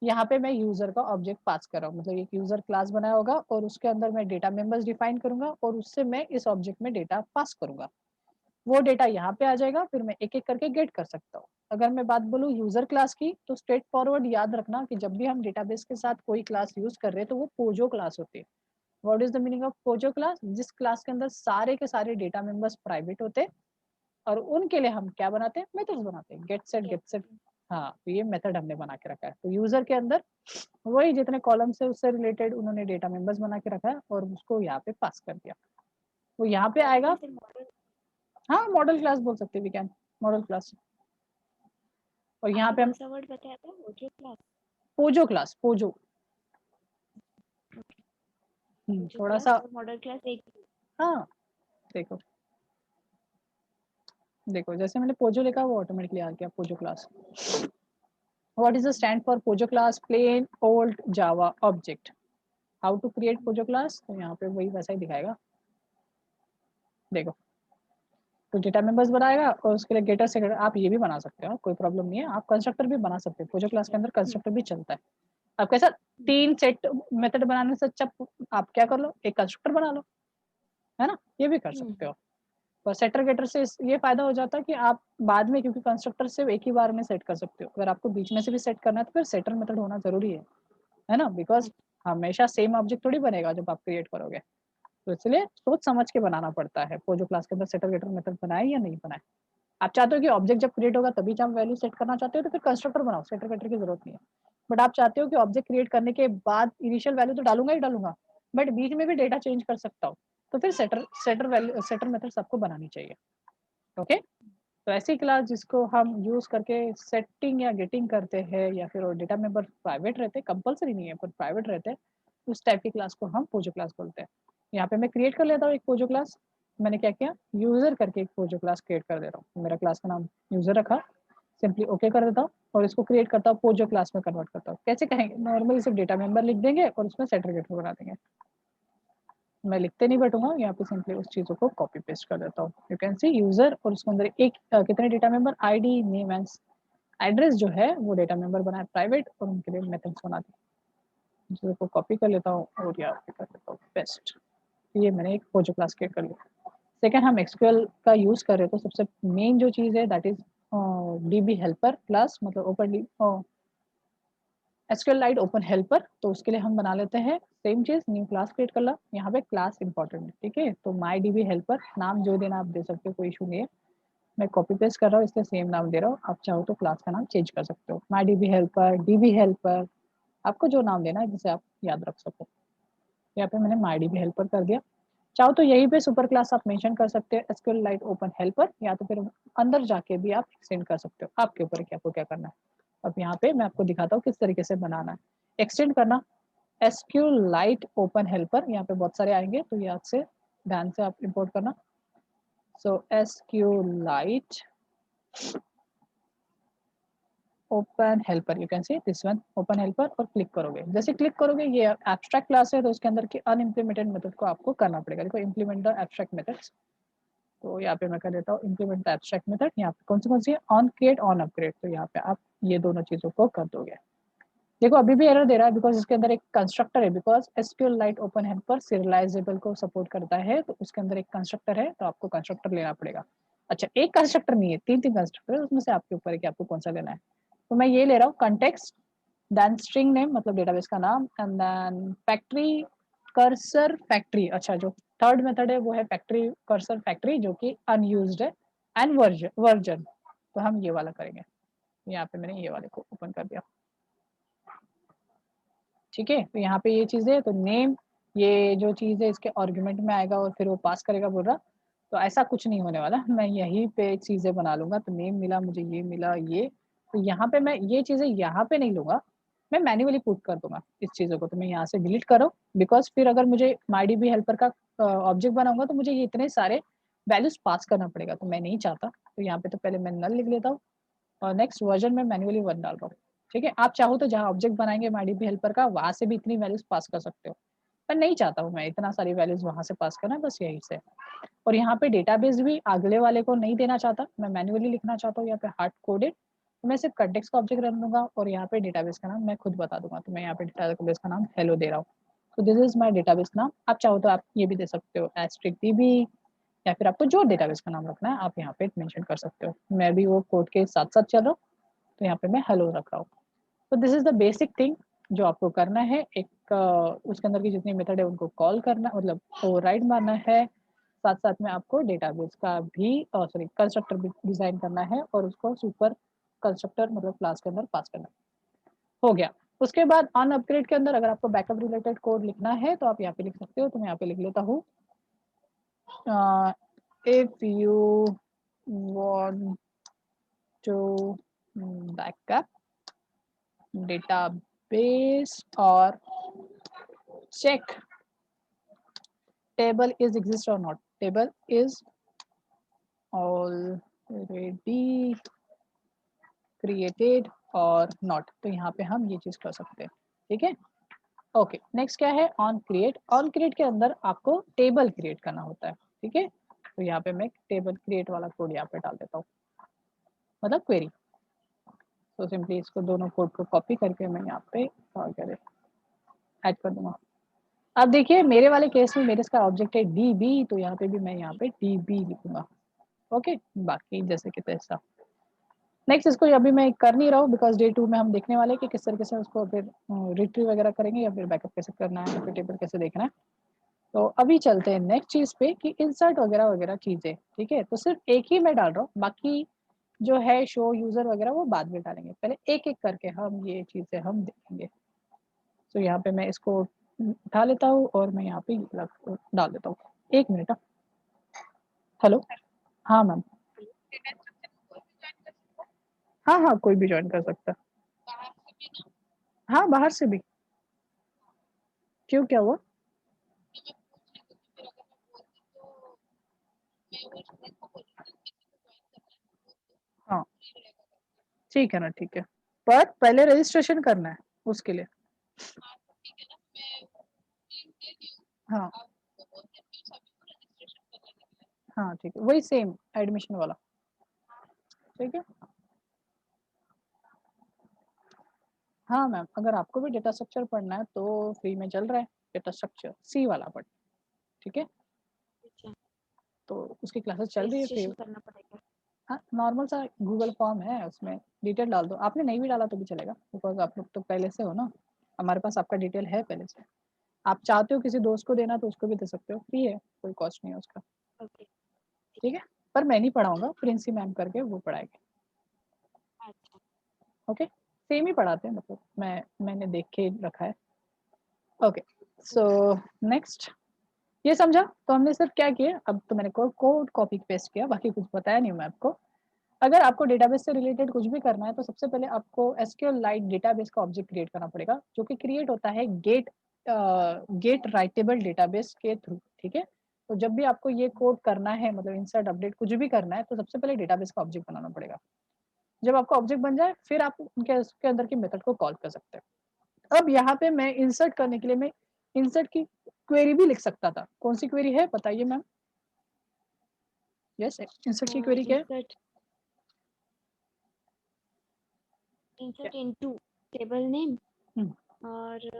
यहाँ पे मैं यूजर का ऑब्जेक्ट पास कर रहा हूँ, मतलब एक यूजर क्लास बनाया होगा और उसके अंदर मैं डेटा मेंबर्स डिफाइन करूंगा और उससे मैं इस ऑब्जेक्ट में डेटा पास करूंगा। वो डेटा यहाँ पे आ जाएगा, फिर मैं एक एक करके गेट कर सकता हूँ। अगर मैं बात बोलूँ यूजर क्लास की, तो स्ट्रेट फॉरवर्ड याद रखना कि जब भी हम डेटाबेस के साथ कोई क्लास यूज कर रहे हैं तो वो पोजो क्लास होती है। What is the meaning of Pozzo class? जिस क्लास के अंदर सारे के सारे डेटा मेंबर्स प्राइवेट होते हैं, और उनके लिए हम क्या बनाते हैं? मेथड्स बनाते हैं, गेट सेट। हाँ, तो ये मेथड हमने बना के रखा है। तो यूजर के अंदर वही जितने कॉलम्स है उससे रिलेटेड उन्होंने डेटा मेंबर्स बना के रखा है और उसको यहाँ पे पास कर दिया, वो यहाँ पे आएगा। हाँ, मॉडल क्लास बोल सकते हैं, वी कैन मॉडल क्लास। और यहाँ पे हम कौन-सा वर्ड बताया था? Module class. Pozzo class, Pozzo. Module थोड़ा क्लास सा, और मॉडल क्लास एक ही। हाँ, देखो देखो जैसे मैंने पोजो लिखा वो ऑटोमेटिकली आ गया POJO class. What is the stand for POJO class? Plain old Java object. How to create POJO class? तो यहाँ पे वही वैसा ही दिखाएगा, देखो। तो डेटा मेंबर्स बनाएगा और उसके लिए गेटर सेक्टर आप ये भी बना सकते हो, कोई प्रॉब्लम नहीं है। आप कंस्ट्रक्टर भी बना सकते हो, पोजो क्लास के अंदर कंस्ट्रक्टर भी चलता है। अब कैसा, 3 सेट मेथड बनाने से अच्छा आप क्या कर लो, एक कंस्ट्रक्टर बना लो, है ना, ये भी कर सकते हो। और सेटर गेटर से ये फायदा हो जाता है कि आप बाद में, क्योंकि कंस्ट्रक्टर सिर्फ एक ही बार में सेट कर सकते हो, अगर आपको बीच में से भी सेट करना है तो फिर सेटर मेथड होना जरूरी है ना, बिकॉज हमेशा सेम ऑब्जेक्ट थोड़ी बनेगा जब आप क्रिएट करोगे। तो इसलिए सोच समझ के बनाना पड़ता है। पोजो क्लास के अंदर सेटर गेटर मेथड बनाए या नहीं बनाए। आप चाहते हो कि ऑब्जेक्ट जब क्रिएट होगा तभी जब वैल्यू सेट करना चाहते हो तो फिर कंस्ट्रक्टर बनाओ, सेटर वेटर की जरूरत नहीं है। बट आप चाहते हो कि ऑब्जेक्ट क्रिएट करने के बाद इनिशियल वैल्यू तो डालूंगा ही डालूंगा, बट बीच में भी डेटा चेंज कर सकता हूँ, तो फिर सेटर मेथड सबको बनानी चाहिए। ओके, तो ऐसी क्लास जिसको हम यूज करके सेटिंग या गेटिंग करते हैं, या फिर डेटा मेंबर प्राइवेट रहते हैं, कंपलसरी नहीं है पर प्राइवेट रहते हैं, उस टाइप की क्लास को हम पोजो क्लास बोलते हैं। यहाँ पे मैं क्रिएट कर लेता हूँ एक पोजो क्लास। मैंने क्या किया, यूजर करके एक पोजो क्लास क्रिएट कर दे रहा हूँ। मेरा क्लास का नाम यूजर रखा, सिंपली ओके कर देता हूँ और इसको क्रिएट करता हूँ, पोजो क्लास में कन्वर्ट करता हूँ। कैसे कहेंगे, नॉर्मली सिर्फ डेटा मेंबर लिख देंगे और उसमें सेटर गेटर बना देंगे। मैं लिखते नहीं बैठूंगा, यहाँ पे सिंपली उस चीज़ों को कॉपी पेस्ट कर देता हूँ। यू कैन सी यूजर और उसके अंदर एक कितने data member, ID, name and address जो है वो डेटा मेंबर बनाए प्राइवेट और उनके लिए मेथड्स बना दिए। चीज़ों को कॉपी कर लेता हूँ और यहाँ पे कर देता हूँ पेस्ट। ये मैंने एक पोजो क्लास क्रिएट कर लिया। सेकेंड, हम एसक्यूएल का यूज कर रहे हैं तो सबसे मेन जो चीज़ है that is dB helper class, मतलब ओपन एसक्यूएलाइट ओपन हेल्पर। तो उसके लिए हम बना लेते हैं सेम चीज, न्यू क्लास क्रिएट कर ला। यहाँ पे क्लास इंपॉर्टेंट है, ठीक है। तो माई डीबी हेल्पर नाम जो देना आप दे सकते हो, कोई इशू नहीं है। मैं कॉपी पेस्ट कर रहा हूँ इसलिए सेम नाम दे रहा हूँ, आप चाहो तो क्लास का नाम चेंज कर सकते हो, my DB helper, dB helper, आपको जो नाम देना है जिसे आप याद रख सको। यहाँ पे मैंने माई डीबी हेल्पर कर दिया। चाहो तो यहीं पे सुपर क्लास आप मेंशन कर सकते हो एसक्यूएलाइट ओपन हेल्पर, या तो फिर अंदर जाके भी आप एक्सटेंड कर सकते हो, आपके ऊपर कि आपको क्या करना है। अब यहाँ पे मैं आपको दिखाता हूँ किस तरीके से बनाना है। एक्सटेंड करना एसक्यूएलाइट ओपन हेल्पर, यहाँ पे बहुत सारे आएंगे तो याद से ध्यान से आप इंपोर्ट करना। So SQLite open helper, you can see this one open helper, और क्लिक करोगे। जैसे क्लिक करोगे ये एब्स्ट्रैक्ट क्लास है तो उसके अंदर के अनइम्प्लीमेंटेड मेथड को आपको करना पड़ेगा। देखो इम्प्लीमेंट द एब्स्ट्रैक्ट मेथड्स, तो यहाँ पे मैं कर देता हूँ इम्प्लीमेंट द एब्स्ट्रैक्ट मेथड। यहाँ पे कौन सी है, ऑन क्रिएट ऑन अपग्रेड, तो यहाँ पे आप ये दोनों चीजों को कर दोगे। देखो अभी भी एरर दे रहा है बिकॉज इसके अंदर एक कंस्ट्रक्टर है, बिकॉज एसक्यूएलाइट ओपन हेल्पर सीरियलाइजेबल को सपोर्ट करता है तो उसके अंदर एक कंस्ट्रक्टर है, तो आपको कंस्ट्रक्टर लेना पड़ेगा। अच्छा, एक कंस्ट्रक्टर नहीं है, तीन कंस्ट्रक्टर है, उसमें से आपके ऊपर है कि आपको कौन सा लेना है। तो मैं ये ले रहा हूँ कंटेक्स्ट, देन स्ट्रिंग नेम मतलब डेटाबेस का नाम, and then factory cursor factory. अच्छा, जो थर्ड मेथड है वो है फैक्ट्री कर्सर फैक्ट्री जो कि अनयूज्ड है, एंड वर्जन तो हम ये वाला करेंगे। यहाँ पे मैंने ये वाले को ओपन कर दिया, ठीक है। तो यहाँ पे ये चीज़ है, तो नेम ये जो चीज़ है इसके आर्गुमेंट में आएगा और फिर वो पास करेगा बोल रहा। तो ऐसा कुछ नहीं होने वाला, मैं यहीं पे चीज़ें बना लूंगा। तो नेम मिला मुझे, ये मिला, ये तो यहाँ पे मैं ये चीज़ें यहाँ पे नहीं लूंगा, मैं मैन्युअली पुट कर दूंगा इस चीज़ों को। तो मैं यहाँ से डिलीट करो, बिकॉज फिर अगर मुझे माईडीबी हेल्पर का ऑब्जेक्ट बनाऊंगा तो मुझे ये इतने सारे वैल्यूज पास करना पड़ेगा, तो मैं नहीं चाहता। तो यहाँ पे तो पहले मैं नल लिख लेता हूँ और नेक्स्ट वर्जन में मैन्युअली 1 डाल रहा हूँ, ठीक है। आप चाहो तो जहाँ ऑब्जेक्ट बनाएंगे माईडीबी हेल्पर का वहां से भी इतनी वैल्यूज पास कर सकते हो, पर नहीं चाहता हूँ मैं इतना सारी वैल्यूज वहां से पास करना, बस यही से। और यहाँ पे डेटाबेस भी अगले वाले को नहीं देना चाहता, मैं मैन्युअली लिखना चाहता हूँ यहाँ पे हार्ड कोडेड। तो मैं सिर्फ कंटेक्स्ट का ऑब्जेक्ट रन दूंगा और यहाँ पे डेटाबेस का नाम मैं खुद बता दूंगा। तो मैं यहाँ पे डेटाबेस का नाम हेलो दे रहा हूँ। तो दिस इज माई डेटाबेस नाम। आप चाहो तो आप ये भी दे सकते हो एस्ट्रिक डीबी, या फिर आपको जो डेटाबेस का नाम रखना है आप यहाँ पे मेंशन कर सकते हो। मैं भी वो कोड के साथ साथ चल रहा हूँ, तो यहाँ पे मैं हेलो रख रहा हूँ। तो this is the basic thing जो आपको करना है। एक उसके अंदर की जितनी मेथड है उनको कॉल करना, मतलब ओवरराइड मारना है। साथ साथ में आपको डेटाबेस का भी सॉरी कंस्ट्रक्टर भी डिजाइन करना है और उसको सुपर कंस्ट्रक्टर मतलब क्लास के अंदर पास करना हो गया। उसके बाद ऑन अपग्रेड के अंदर अगर आपको बैकअप रिलेटेड कोड लिखना है तो आप यहाँ पे लिख सकते हो। तो मैं यहाँ पे लिख लेता हूँ if you want to backup database or check table is exist or not, table is already created or not, तो यहाँ पे हम ये चीज कर सकते हैं, ठीक है। ओके, नेक्स्ट क्या है, ऑन क्रिएट। ऑन क्रिएट के अंदर आपको टेबल क्रिएट करना होता है, ठीक है। तो यहाँ पे मैं टेबल क्रिएट वाला कोड यहाँ पे डाल देता हूँ, मतलब क्वेरी। तो सिंपली इसको दोनों कोड को कॉपी करके मैं यहाँ पे ऐड कर दूंगा। अब देखिए मेरे वाले केस में मेरे इसका ऑब्जेक्ट है डीबी, तो यहाँ पे भी मैं यहाँ पे डीबी लिखूंगा। ओके, बाकी जैसे कि तैसा। नेक्स्ट इसको अभी मैं कर नहीं रहा हूँ बिकॉज डे 2 में हम देखने वाले हैं कि किस तरीके से उसको फिर रिट्रीव वगैरह करेंगे या फिर बैकअप कैसे करना है या फिर टेबल कैसे देखना है। तो अभी चलते हैं नेक्स्ट चीज पे कि इंसर्ट वगैरह वगैरह चीजें, ठीक है। तो सिर्फ एक ही मैं डाल रहा हूँ, बाकी जो है शो यूजर वगैरह वो बाद में डालेंगे, पहले एक एक करके हम ये चीजें हम देखेंगे। तो यहाँ पे मैं इसको उठा लेता हूँ और मैं यहाँ पे डाल देता हूँ। 1 मिनट। हेलो, हाँ मैम। हाँ हाँ, कोई भी ज्वाइन कर सकता है। हाँ, बाहर से भी। क्यों, क्या हुआ? हाँ, ठीक है ना, ठीक है। पर पहले रजिस्ट्रेशन करना है उसके लिए। हाँ हाँ, ठीक है, वही सेम एडमिशन वाला, ठीक है। हाँ मैम, अगर आपको भी डेटा स्ट्रक्चर पढ़ना है तो फ्री में चल रहा है डेटा स्ट्रक्चर सी वाला पढ़, ठीक है। अच्छा, तो उसकी क्लासेस चल रही है फ्री। रजिस्ट्रेशन करना पड़ेगा। हाँ, नॉर्मल सा गूगल फॉर्म है, उसमें डिटेल डाल दो। आपने नहीं भी डाला तो भी चलेगा, बिकॉज आप लोग तो पहले से हो ना, हमारे पास आपका डिटेल है पहले से। आप चाहते हो किसी दोस्त को देना तो उसको भी दे सकते हो, फ्री है, कोई कॉस्ट नहीं है उसका, ओके, ठीक ठीक है। है। पर मैं नहीं पढ़ाऊंगा, प्रिंसी मैम करके वो पढ़ाएंगे, अच्छा, ओके। सेम ही पढ़ाते हैं, मतलब मैंने देख के रखा है, ओके। सो नेक्स्ट, ये समझा? तो हमने सिर्फ क्या किया, अब तो मैंने कोड कॉपी पेस्ट किया, बाकी कुछ बताया नहीं मैं आपको। अगर आपको डेटाबेस से रिलेटेड कुछ भी करना है तो सबसे पहले आपको SQLite डेटाबेस का ऑब्जेक्ट क्रिएट करना पड़ेगा, जो कि क्रिएट होता है गेट राइटेबल डेटाबेस के थ्रू, ठीक है। तो जब भी आपको ये कोड करना है, मतलब इंसर्ट अपडेट कुछ भी करना है, तो सबसे पहले डेटाबेस का ऑब्जेक्ट बनाना पड़ेगा। जब आपका ऑब्जेक्ट बन जाए फिर आप उनके उसके अंदर की मेथड को कॉल कर सकते हैं। अब यहाँ पे मैं इंसर्ट करने के लिए मैं इंसर्ट की क्वेरी भी लिख सकता था। कौन सी क्वेरी है बताइए मैम? यस, इंसर्ट की क्वेरी क्या है? Insert insert into table name, hmm, और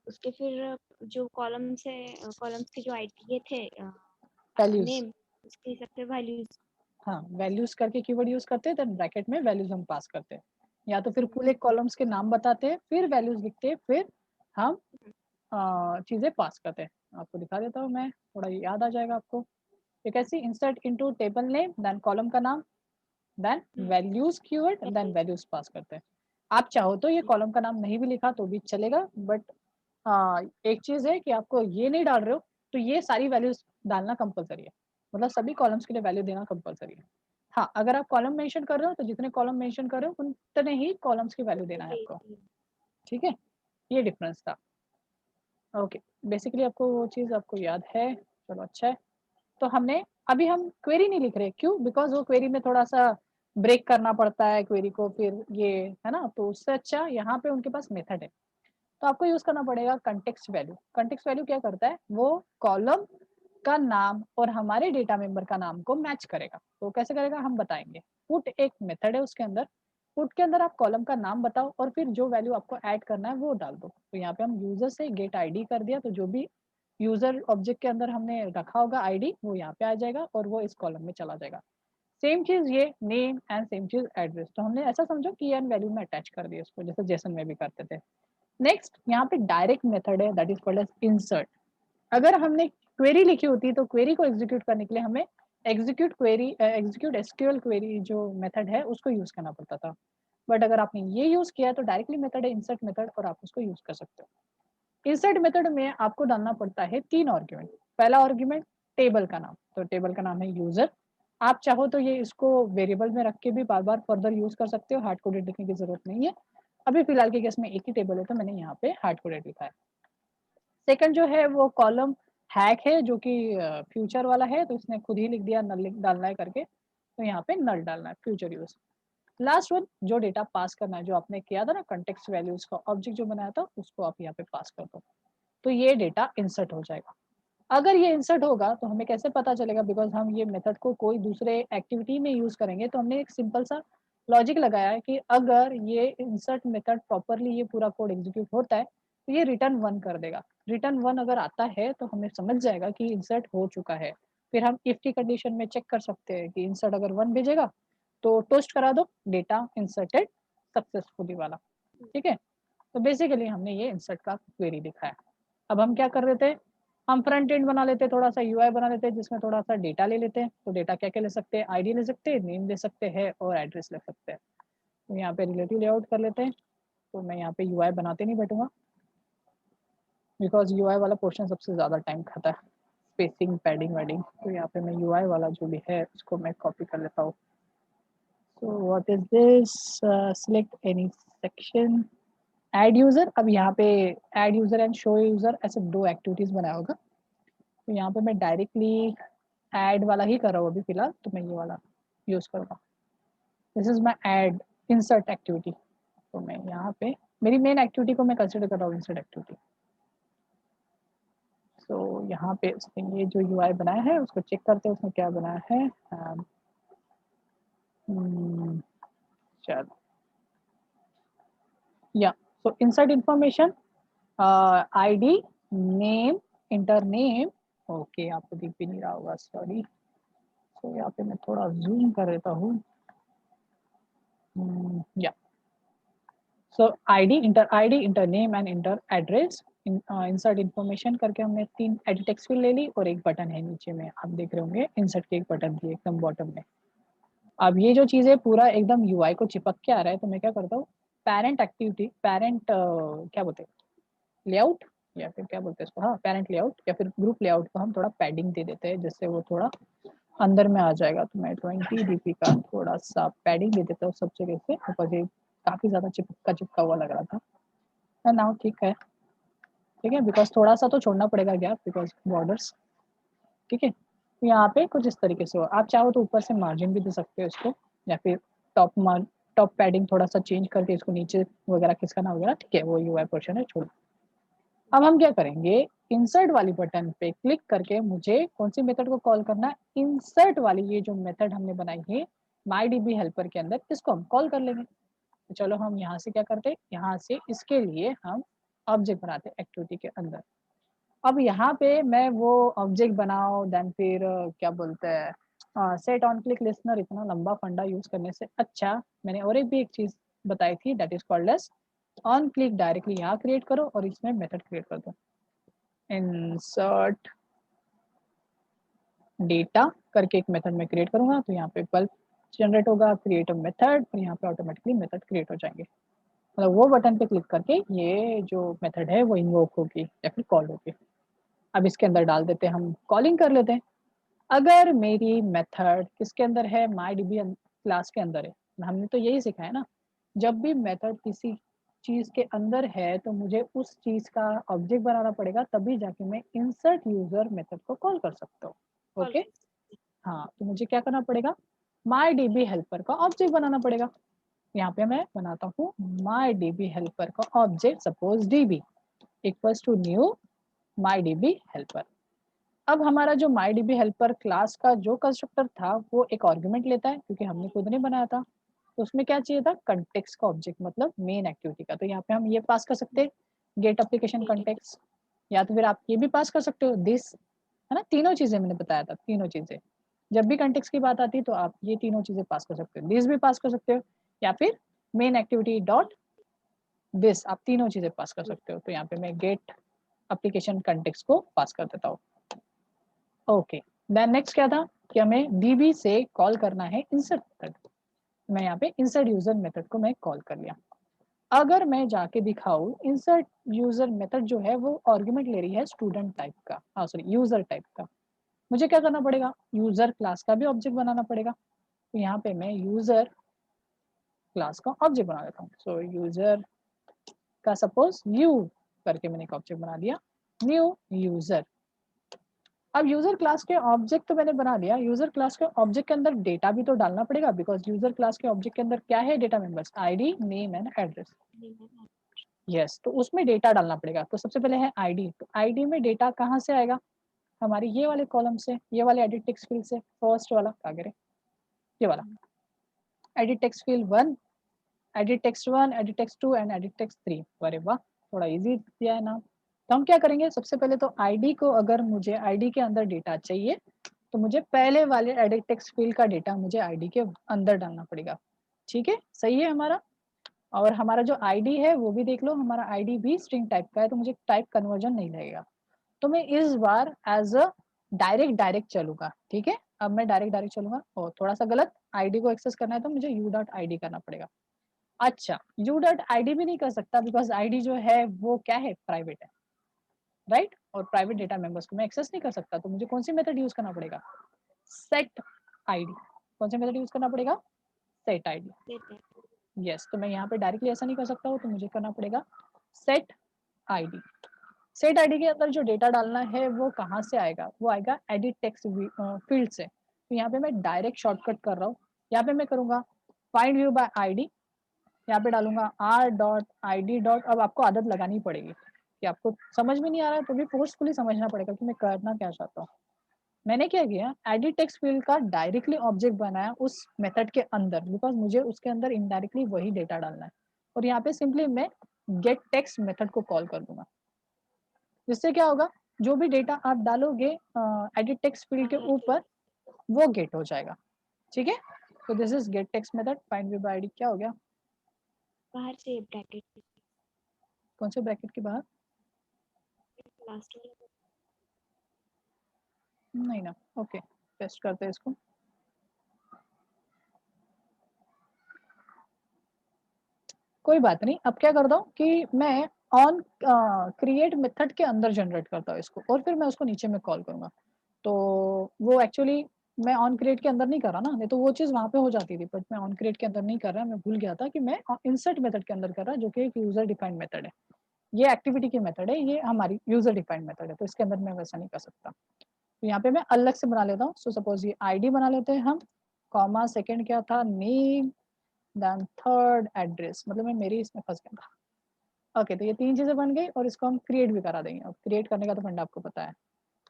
उसके फिर जो कॉलम्स है, कॉलम्स के जो आईडी थे, वैल्यूज। नेम, उसके हिसाब से वैल्यूज। हाँ, वैल्यूज करके कीवर्ड यूज करते हैं, देन ब्रैकेट में वैल्यूज हम पास करते हैं, या तो फिर फुल एक कॉलम्स के नाम बताते हैं, फिर वैल्यूज लिखते हैं, फिर हम चीजें पास करते हैं। आपको दिखा देता हूँ मैं, थोड़ा याद आ जाएगा आपको। ये कैसे, insert into table name, then column का नाम, then values keyword, then values pass करते हैं। आप चाहो तो ये कॉलम का नाम नहीं भी लिखा तो भी चलेगा, बट एक चीज है कि आपको ये नहीं डाल रहे हो तो ये सारी वैल्यूज डालना कंपलसरी है, मतलब सभी कॉलम्स के लिए वैल्यू देना कंपलसरी है। हाँ, अगर आप कॉलम मेंशन कर रहे हो तो जितने कॉलम मेंशन कर रहे हो उतने ही कॉलम्स की वैल्यू देना है आपको, ठीक है। ये डिफरेंस था, ओके। बेसिकली आपको वो चीज आपको याद है, चलो अच्छा है। तो हमने अभी हम क्वेरी नहीं लिख रहे, क्यों? बिकॉज वो क्वेरी में थोड़ा सा ब्रेक करना पड़ता है क्वेरी को, फिर ये है ना, तो उससे अच्छा यहाँ पे उनके पास मेथड है। तो आपको यूज करना पड़ेगा कंटेक्स्ट वैल्यू। कंटेक्स्ट वैल्यू क्या करता है, वो कॉलम का नाम और हमारे डेटा मेंबर का नाम को मैच करेगा। तो कैसे करेगा हम बताएंगे। पुट एक मेथड है उसके अंदर, पुट के अंदर आप कॉलम का नाम बताओ और फिर जो वैल्यू आपको ऐड करना है वो डाल दो। तो यहाँ पे हम यूजर से गेट आईडी कर दिया, तो जो भी यूजर ऑब्जेक्ट के अंदर हमने रखा होगा आईडी, वो यहाँ पे आ जाएगा और वो इस कॉलम में चला जाएगा। सेम चीज ये नेम एंड सेम चीज एड्रेस, तो हमने ऐसा समझो की एंड वैल्यू में अटैच कर दिया इसको, जैसे जेसन में भी करते थे। नेक्स्ट, यहाँ पे डायरेक्ट मेथड है, that is called as insert. अगर हमने क्वेरी लिखी होती तो क्वेरी को एग्जीक्यूट करने के लिए हमें एग्जीक्यूट एसक्यूएल क्वेरी जो मेथड है उसको यूज करना पड़ता था। बट अगर आपने ये यूज किया तो डायरेक्टली मेथड है इंसर्ट मेथड, और आप उसको यूज कर सकते हो। इंसर्ट मेथड में आपको डालना पड़ता है 3 आर्ग्यूमेंट। पहला आर्ग्यूमेंट टेबल का नाम, तो टेबल का नाम है यूजर। आप चाहो तो ये इसको वेरिएबल में रख के भी बार बार फर्दर यूज कर सकते हो, हार्ड कोडेड लिखने की जरूरत नहीं है। अभी फिलहाल के केस में एक ही टेबल है तो मैंने यहाँ पे हार्ड कोडेड लिखा है। सेकंड जो है वो कॉलम हैक है, जो कि फ्यूचर वाला है, तो इसने खुद ही लिख दिया नल डालना है करके, तो यहाँ पे नल डालना है, फ्यूचर यूज। लास्ट वन, जो डेटा पास करना है, जो आपने किया था ना कंटेक्स्ट वैल्यूज का ऑब्जेक्ट जो बनाया था, उसको आप यहाँ पे पास कर दो, तो ये डेटा इंसर्ट हो जाएगा। अगर ये इंसर्ट होगा तो हमें कैसे पता चलेगा, बिकॉज हम ये मेथड को कोई दूसरे एक्टिविटी में यूज करेंगे, तो हमने एक सिंपल सा लॉजिक लगाया है कि अगर ये इंसर्ट मेथड प्रॉपरली ये पूरा कोड एग्जीक्यूट होता है तो ये रिटर्न 1 कर देगा। रिटर्न 1 अगर आता है तो हमें समझ जाएगा कि इंसर्ट हो चुका है। फिर हम इफ की कंडीशन में चेक कर सकते हैं कि इंसर्ट अगर 1 भेजेगा तो टोस्ट करा दो डेटा इंसर्टेड सक्सेसफुली वाला, ठीक है। तो बेसिकली हमने ये इंसर्ट का क्वेरी लिखा है। अब हम क्या कर रहे थे, हम फ्रंट एंड बना लेते, थोड़ा सा यूआई बना लेते जिसमें थोड़ा सा डेटा ले लेते हैं। तो डेटा क्या क्या ले सकते हैं, आईडी ले सकते हैं, नेम ले सकते हैं और एड्रेस ले सकते हैं। तो यहाँ पे रिलेटिव लेआउट कर लेते हैं। तो मैं यहाँ पे यूआई बनाते नहीं बैठूंगा, बिकॉज यूआई वाला पोर्शन सबसे ज़्यादा टाइम खाता है, स्पेसिंग पैडिंग वैडिंग। तो यहाँ पे मैं यूआई वाला जो भी है उसको मैं कॉपी कर लेता हूँ। So what is this, select any section, add user. अब यहाँ पे add user and show user ऐसे 2 एक्टिविटीज बनाया होगा। तो यहाँ पे मैं डायरेक्टली ऐड वाला ही कर रहा हूँ अभी फिलहाल, तो मैं ये वाला यूज करूँगा। This is my add insert activity. तो मैं यहाँ पे मेरी मेन एक्टिविटी को मैं कंसिडर कर रहा हूँ इंसर्ट एक्टिविटी। सो यहाँ पे उसने ये जो यूआई बनाया है उसको चेक करते हैं उसने क्या बनाया है। चलो या so insert information, ID, name, enter name. Okay, आपको दिख भी नहीं रहा होगा, सॉरी। तो यहाँ पे मैं थोड़ा जूम कर देता हूँ। या so ID, enter name and enter address. Insert information करके हमने 3 एडिट टेक्स्ट फील्ड ले ली और एक बटन है नीचे में, आप देख रहे होंगे इंसर्ट के एक बटन थी एकदम बॉटम में। अब ये जो चीज़ है पूरा एकदम यूआई को चिपक के आ रहा है, तो मैं क्या करता हूँ, पेरेंट एक्टिविटी, पेरेंट क्या बोलते हैं, लेआउट या फिर क्या बोलते हैं इसको, हाँ पेरेंट लेआउट या फिर ग्रुप लेआउट को हम थोड़ा पैडिंग दे देते हैं जिससे वो थोड़ा अंदर में आ जाएगा। तो मैं 20 dp का थोड़ा सा पैडिंग दे देता हूँ सब जगह से, ऊपर से काफ़ी ज़्यादा चिपका हुआ लग रहा था नाउ ठीक है, ठीक है, बिकॉज थोड़ा सा तो छोड़ना पड़ेगा गैप बिकॉज बॉर्डर्स, ठीक है। तो यहाँ पे कुछ इस तरीके से हो, आप चाहो तो ऊपर से मार्जिन भी दे सकते हो इसको, या फिर टॉप पैडिंग थोड़ा सा चेंज करके इसको नीचे वगैरह खिसकाना वगैरह, ठीक है, वो यूआई पोर्शन है, छोड़ो। अब हम क्या करेंगे, इंसर्ट वाली बटन पे क्लिक करके मुझे कौन सी मेथड को कॉल करना है, इंसर्ट वाली ये जो मेथड हमने बनाई है माईडीबी हेल्पर के अंदर, इसको हम कॉल कर लेंगे। तो चलो हम यहाँ से क्या करते हैं, यहाँ से इसके लिए हम ऑब्जेक्ट बनाते हैं एक्टिविटी के अंदर। अब यहाँ पे मैं वो ऑब्जेक्ट बनाओ देन फिर क्या बोलते हैं सेट ऑन क्लिक लिस्नर, इतना लंबा फंडा यूज करने से अच्छा मैंने और एक भी एक चीज बताई थी, that is called as on click. Directly यहाँ क्रिएट करो और इसमें मेथड क्रिएट कर दो, इंसर्ट डेटा करके एक मेथड में क्रिएट करूंगा। तो यहाँ पे बल्ब जनरेट होगा, क्रिएट अ मेथड, और यहाँ पे ऑटोमेटिकली मेथड क्रिएट हो जाएंगे। मतलब वो बटन पे क्लिक करके ये जो मेथड है वो इन्वोक होगी या फिर कॉल होगी। अब इसके अंदर डाल देते हैं, हम कॉलिंग कर लेते हैं। अगर मेरी मेथड किसके अंदर है, माईडीबी क्लास के अंदर है, हमने तो यही सीखा है ना, जब भी मेथड किसी चीज के अंदर है तो मुझे उस चीज का ऑब्जेक्ट बनाना पड़ेगा, तभी जाके मैं इंसर्ट यूजर मेथड को कॉल कर सकता हूँ। ओके, हाँ, तो मुझे क्या करना पड़ेगा, माईडीबी हेल्पर का ऑब्जेक्ट बनाना पड़ेगा। यहाँ पे मैं बनाता हूँ माईडीबी हेल्पर का object, suppose DB equals to new my DB helper. अब हमारा जो माईडीबी हेल्पर क्लास का जो कंस्ट्रक्टर था वो एक आर्गुमेंट लेता है, क्योंकि हमने खुद नहीं बनाया था। तो उसमें क्या चाहिए था, कंटेक्स्ट का ऑब्जेक्ट, मतलब मेन एक्टिविटी का। तो यहाँ पे हम ये पास कर सकते हैं, गेट एप्लीकेशन कंटेक्स्ट, या तो फिर आप ये भी पास कर सकते हो दिस, है ना, तीनों चीजें मैंने बताया था, तीनों चीजें। जब भी कंटेक्स्ट की बात आती है तो आप ये तीनों चीजें पास कर सकते हो, दिस भी पास कर सकते हो, या फिर मेन एक्टिविटी डॉट दिस, आप तीनों चीजें पास कर सकते हो। तो यहाँ पे मैं गेट एप्लीकेशन कंटेक्स्ट को पास कर देता हूँ। ओके, देन नेक्स्ट क्या था कि हमें डीबी से कॉल करना है इंसर्ट मेथड। मैं यहाँ पे इंसर्ट यूजर मेथड को मैं कॉल कर लिया। अगर मैं जाके दिखाऊं, इंसर्ट यूजर मेथड जो है वो आर्गुमेंट ले रही है स्टूडेंट टाइप का, सॉरी यूजर टाइप का। मुझे क्या करना पड़ेगा, यूजर क्लास का भी ऑब्जेक्ट बनाना पड़ेगा। तो यहाँ पे मैं यूजर क्लास का ऑब्जेक्ट बना देता हूँ। सो यूजर का सपोज यू करके मैंने एक ऑब्जेक्ट बना दिया, न्यू यूजर। अब यूजर क्लास के ऑब्जेक्ट तो मैंने बना लिया, यूजर क्लास के ऑब्जेक्ट के अंदर डेटा भी तो डालना पड़ेगा, बिकॉज यूजर क्लास के ऑब्जेक्ट के अंदर क्या है, data members, ID, name and address. Yes, तो उसमें डेटा डालना पड़ेगा। तो सबसे पहले है आईडी। तो आईडी में डेटा कहाँ से आएगा, हमारे ये वाले कॉलम से, ये वाले एडिट टेक्स्ट फील्ड से, फर्स्ट वाला कागरे, ये वाला edit text field 1, edit text 1, edit text 2 and edit text 3। अरे वाह, थोड़ा इजी दिया है ना। तो हम क्या करेंगे, सबसे पहले तो आईडी को, अगर मुझे आईडी के अंदर डेटा चाहिए तो मुझे पहले वाले एडिट टेक्स्ट फील्ड का डेटा मुझे आईडी के अंदर डालना पड़ेगा। ठीक है, सही है हमारा। और हमारा जो आईडी है वो भी देख लो, हमारा आईडी भी स्ट्रिंग टाइप का है, तो मुझे टाइप कन्वर्जन नहीं लगेगा। तो मैं इस बार एज अ डायरेक्ट चलूंगा, ठीक है। अब मैं डायरेक्ट चलूंगा, और थोड़ा सा गलत, आईडी को एक्सेस करना है तो मुझे यू डॉट आईडी करना पड़ेगा। अच्छा, यू डॉट आईडी भी नहीं कर सकता, बिकॉज आईडी जो है वो क्या है, प्राइवेट है, राइट। और प्राइवेट डेटा मेंबर्स को मैं एक्सेस नहीं कर सकता, तो मुझे कौन सी मेथड यूज करना पड़ेगा, सेट आईडी। कौन सी मेथड यूज करना पड़ेगा, सेट आईडी। देता है। यस, तो मैं यहाँ पे डायरेक्टली ऐसा नहीं कर सकता हूँ, तो मुझे करना पड़ेगा सेट आईडी। सेट आईडी के अंदर जो डेटा डालना है वो कहाँ से आएगा, वो आएगा एडिट टेक्स्ट फील्ड से। तो यहाँ पे मैं डायरेक्ट शॉर्टकट कर रहा हूँ, यहाँ पे मैं करूँगा फाइंड व्यू बाय आईडी, यहाँ पे डालूंगा R dot I D dot. अब आपको आदत लगानी पड़ेगी, कि आपको समझ में नहीं आ रहा है तो भी फोर्सफुली समझना पड़ेगा कि मैं करना क्या चाहता हूँ। मैंने क्या किया, एडिट टेक्स्ट फील्ड का डायरेक्टली ऑब्जेक्ट बनाया उस मेथड के अंदर, बिकॉज मुझे उसके अंदर इनडायरेक्टली वही डेटा डालना है। और यहाँ पे सिंपली मैं गेट टेक्स्ट मेथड को कॉल कर दूंगा, जिससे क्या होगा, जो भी डेटा आप डालोगे एडिट टेक्स्ट फील्ड के बाहर से ऊपर वो गेट हो जाएगा, ठीक है। तो this is get text method find view bye ID. क्या हो गया, बाहर से ब्रैकेट कौन से ब्रैकेट के बाहर, लास्ट वाला नहीं ना, ओके, टेस्ट करते हैं इसको। कोई बात नहीं, अब क्या करता हूँ कि मैं ऑन क्रिएट मेथड के अंदर जनरेट करता हूँ इसको, और फिर मैं उसको नीचे में कॉल करूंगा। तो वो एक्चुअली मैं ऑन क्रिएट के अंदर नहीं कर रहा ना, नहीं तो वो चीज़ वहाँ पे हो जाती थी, बट मैं ऑन क्रिएट के अंदर नहीं कर रहा, मैं भूल गया था कि मैं इंसर्ट मेथड के अंदर कर रहा, जो कि एक यूजर डिफाइंड मेथड है। ये एक्टिविटी की मेथड है, ये हमारी यूजर डिफाइंड मेथड है, तो इसके अंदर मैं वैसा नहीं कर सकता। तो यहाँ पे मैं अलग से बना लेता हूँ। सो सपोज ये आईडी बना लेते हैं हम, कॉमा सेकंड क्या था, नेम, देन थर्ड एड्रेस, मतलब मैं मेरी इसमें फंस गया था। ओके, तो ये तीन चीजें बन गई, और इसको हम क्रिएट भी करा देंगे। अब क्रिएट करने का तो फंडा आपको पता है,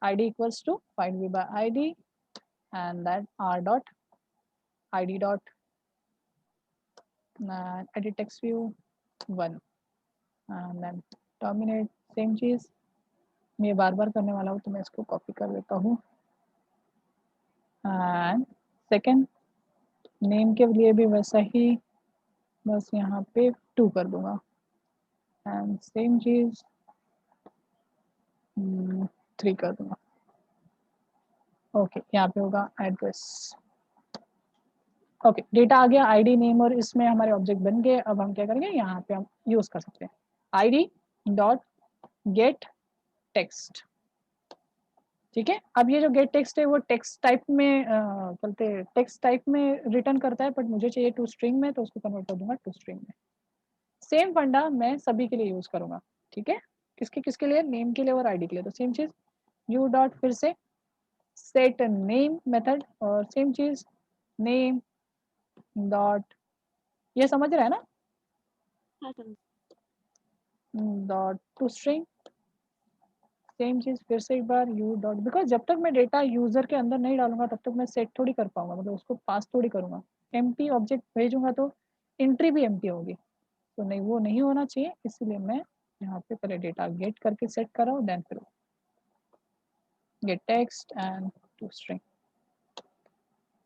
id equals to find view by id and that r dot id dot edit text view 1 and then terminate. Same चीज मैं बार बार करने वाला हूँ, तो मैं इसको कॉपी कर लेता हूँ। एंड सेकेंड नेम के लिए भी वैसा ही, बस यहाँ पे 2 कर दूंगा, एंड सेम चीज 3 कर दूंगा। ओके, यहाँ पे होगा एड्रेस। ओके, डेटा आ गया, आईडी नेम, और इसमें हमारे ऑब्जेक्ट बन गए। अब हम क्या करेंगे, यहाँ पे हम यूज कर सकते हैं आईडी डॉट गेट टेक्स्ट, ठीक है। अब ये जो गेट टेक्स्ट है वो टेक्स्ट टाइप में चलते टेक्स्ट टाइप में रिटर्न करता है, बट मुझे चाहिए टू स्ट्रिंग में, तो उसको कन्वर्ट कर दूंगा टू स्ट्रिंग में। सेम फंडा मैं सभी के लिए यूज करूंगा, ठीक है। किसके किसके लिए, नेम के लिए और आईडी के लिए। तो सेम चीज यू डॉट फिर से सेट नेम मेथड, और सेम चीज नेम डॉट, ये समझ रहा है ना, हाँ समझ डॉट टू स्ट्रिंग। सेम चीज फिर से एक बार यू डॉट, बिकॉज जब तक मैं डेटा यूजर के अंदर नहीं डालूंगा तब तक मैं सेट थोड़ी कर पाऊंगा, मतलब उसको पास थोड़ी करूंगा। एम्प्टी ऑब्जेक्ट भेजूंगा तो एंट्री भी एम्प्टी होगी, तो नहीं, वो नहीं होना चाहिए, इसलिए मैं यहाँ पे पहले डेटा गेट करके सेट कर रहा हूँ, देन फिर get text and to string.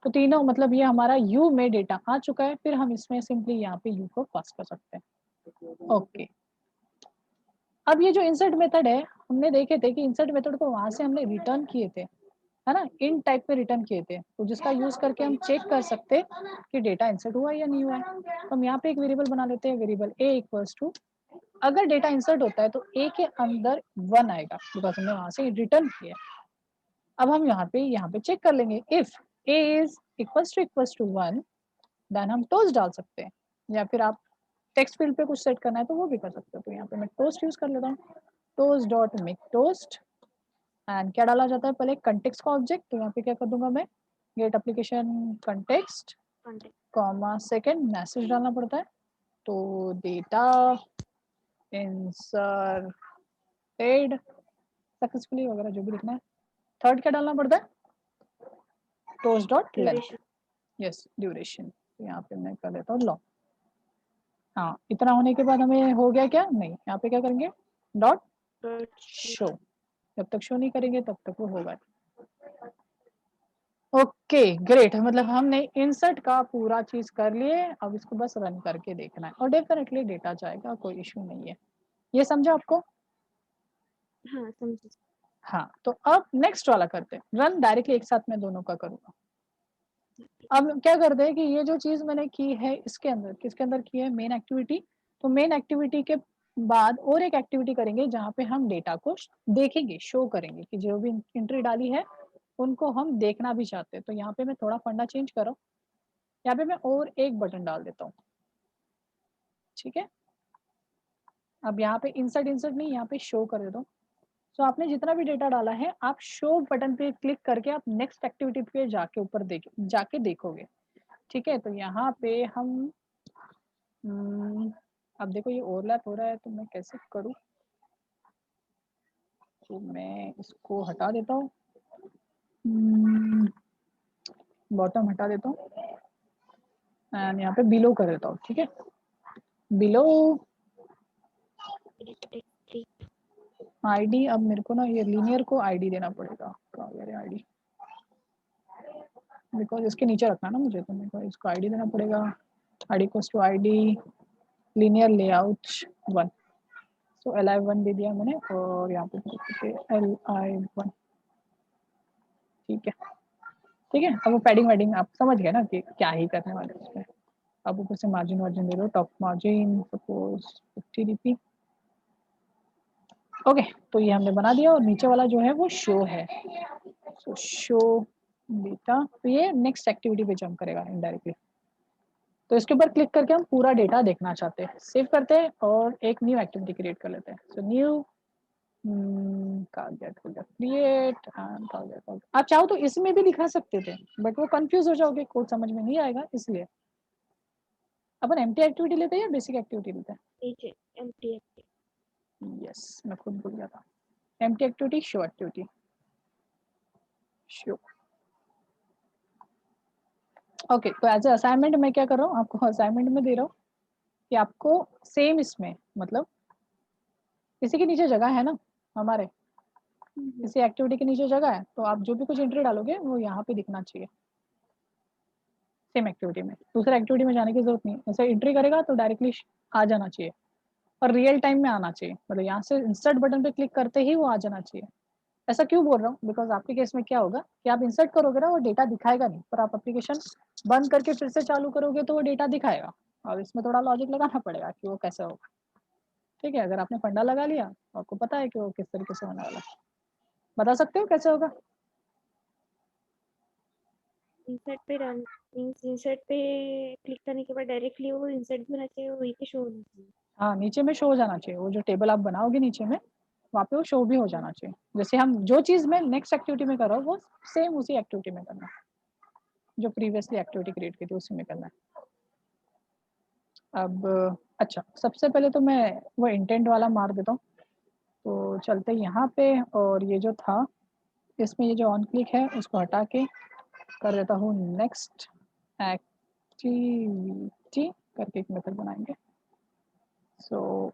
तो तीनों, मतलब ये हमारा यू में डेटा आ चुका है, फिर हम इसमें सिंपली यहाँ पे यू को पास कर सकते हैं। ओके, अब ये जो इंसर्ट मेथड है, हमने देखे थे कि इंसर्ट मेथड को वहां से हमने रिटर्न किए थे, है ना, इन टाइप में रिटर्न किए थे, तो जिसका यूज करके हम चेक कर सकते कि डेटा इंसर्ट हुआ या नहीं हुआ है। तो हम यहाँ पे एक वेरिएबल बना लेते हैं, वेरिएबल ए इक्वल्स टू, अगर डेटा इंसर्ट होता है तो ए के अंदर 1 आएगा, बिकॉज हमने वहां से रिटर्न किया। अब हम यहाँ पे चेक कर लेंगे, if a is equals to 1, then हम टोस्ट डाल सकते हैं, या फिर आप टेक्स्ट फील्ड पे कुछ सेट करना है तो वो भी कर सकते हो। तो यहाँ पे मैं टोस्ट यूज कर लेता हूँ, toast dot make toast, and क्या डाला जाता है, पहले कंटेक्स्ट का ऑब्जेक्ट, तो यहाँ पे क्या कर दूंगा मैं, get application context contact comma second message डालना पड़ता है, तो डेटा इंसर्टेड सक्सेसफुली वगैरह जो भी लिखना है। थर्ड क्या डालना पड़ता है, toast dot length, duration yes duration, तो यहाँ पे मैं कर देता हूँ लॉन्ग। हाँ, इतना होने के बाद हमें हो गया क्या, नहीं, यहाँ पे क्या करेंगे, डॉट शो, जब तक शो नहीं करेंगे तब तक वो होगा। ओके ग्रेट, मतलब हमने इंसर्ट का पूरा चीज कर लिए, अब इसको बस रन करके देखना है और डेफिनेटली डेटा जाएगा, कोई इशू नहीं है। ये समझा आपको? हाँ समझी। हाँ, तो अब नेक्स्ट वाला करते हैं, रन डायरेक्टली एक साथ मैं दोनों का करूंगा। अब क्या करते हैं कि ये जो चीज मैंने की है इसके अंदर, किसके अंदर की है, मेन एक्टिविटी। तो मेन एक्टिविटी के बाद और एक एक्टिविटी करेंगे जहाँ पे हम डेटा को देखेंगे, शो करेंगे कि जो भी एंट्री डाली है उनको हम देखना भी चाहते हैं। तो यहाँ पे मैं थोड़ा फंडा चेंज कर रहा हूँ, यहाँ पे मैं और एक बटन डाल देता हूँ, ठीक है। अब यहाँ पे इंसर्ट इंसर्ट नहीं, यहाँ पे शो कर देता हूँ। सो आपने जितना भी डेटा डाला है, आप शो बटन पे क्लिक करके आप नेक्स्ट एक्टिविटी पे जाके ऊपर जाके देखोगे, ठीक है। तो यहाँ पे हम अब देखो ये ओवरलैप हो रहा है, तो मैं कैसे करूँ, तो मैं इसको हटा देता हूँ, बॉटम हटा देता हूँ एंड यहाँ पे बिलो कर देता हूँ, ठीक है। बिलो आईडी, अब मेरे को ना ये लीनियर को आईडी देना पड़ेगा, आईडी, बिकॉज इसके नीचे रखना ना मुझे, तो मेरे को इसको आईडी देना पड़ेगा। ID equals to ID linear layout 1, so li1 दे दिया मैंने और यहाँ पे li1, ठीक है। ठीक है, अब वो पैडिंग वैडिंग आप समझ गए ना कि क्या ही करने वाले उसमें। अब ऊपर से मार्जिन वार्जिन दे दो, top margin suppose 50 dp, okay. तो ये हमने बना दिया और नीचे वाला जो है वो शो है, सो शो डेटा। तो ये नेक्स्ट एक्टिविटी पे जंप करेगा इनडायरेक्टली। तो इसके ऊपर क्लिक करके हम पूरा डेटा देखना चाहते हैं, सेव करते हैं और एक न्यू एक्टिविटी क्रिएट कर लेते हैं। सो न्यू क्रिएट, आप चाहो तो इसमें भी दिखा सकते थे बट वो कंफ्यूज हो जाओगे, कोड समझ में नहीं आएगा, इसलिए अपन एम्प्टी एक्टिविटी लेते हैं या बेसिक एक्टिविटी लेते हैं? एम्प्टी यस, मैं खुद भूल गया था। Empty activity, show activity, show. Okay, तो एज ए असाइनमेंट मैं क्या कर रहा हूँ, आपको असाइनमेंट में दे रहा हूँ कि आपको सेम इसमें, मतलब इसी के नीचे जगह है ना हमारे, इसी एक्टिविटी के नीचे जगह है, तो आप जो भी कुछ एंट्री डालोगे वो यहाँ पे दिखना चाहिए सेम एक्टिविटी में। दूसरे एक्टिविटी में जाने की जरूरत नहीं, ऐसे एंट्री करेगा तो डायरेक्टली आ जाना चाहिए और रियल टाइम में आना चाहिए, मतलब यहाँ से इंसर्ट बटन पे क्लिक करते ही वो आ जाना चाहिए। ऐसा क्यों बोल रहा हूँ, बिकॉज आपके केस में क्या होगा कि आप इंसर्ट करोगे ना वो डेटा दिखाएगा नहीं, पर आप एप्लीकेशन बंद करके फिर से चालू करोगे तो वो डेटा दिखाएगा, और इसमें थोड़ा लॉजिक लगाना पड़ेगा कि वो कैसे होगा, ठीक है। अगर आपने फंडा लगा लिया तो आपको पता है कि वो किस तरीके से होने वाला है। बता सकते हो कैसे होगा? इंसर्ट पे रन मींस इंसर्ट पे क्लिक करने के बाद डायरेक्टली वो इंसर्ट भी होना चाहिए, वहीं पे शो होना चाहिए। हाँ, नीचे में शो हो जाना चाहिए, वो जो टेबल आप बनाओगे नीचे में वहाँ पे वो शो भी हो जाना चाहिए। जैसे हम जो चीज़ में नेक्स्ट एक्टिविटी में कर रहा हूँ वो सेम उसी एक्टिविटी में करना है, जो प्रीवियसली एक्टिविटी क्रिएट की थी उसी में करना है। अब अच्छा, सबसे पहले तो मैं वो इंटेंट वाला मार देता हूँ, तो चलते यहाँ पे, और ये जो था इसमें ये जो ऑन क्लिक है उसको हटा के कर देता हूँ नेक्स्ट एक्टिविटी करके एक मेथड बनाएंगे। So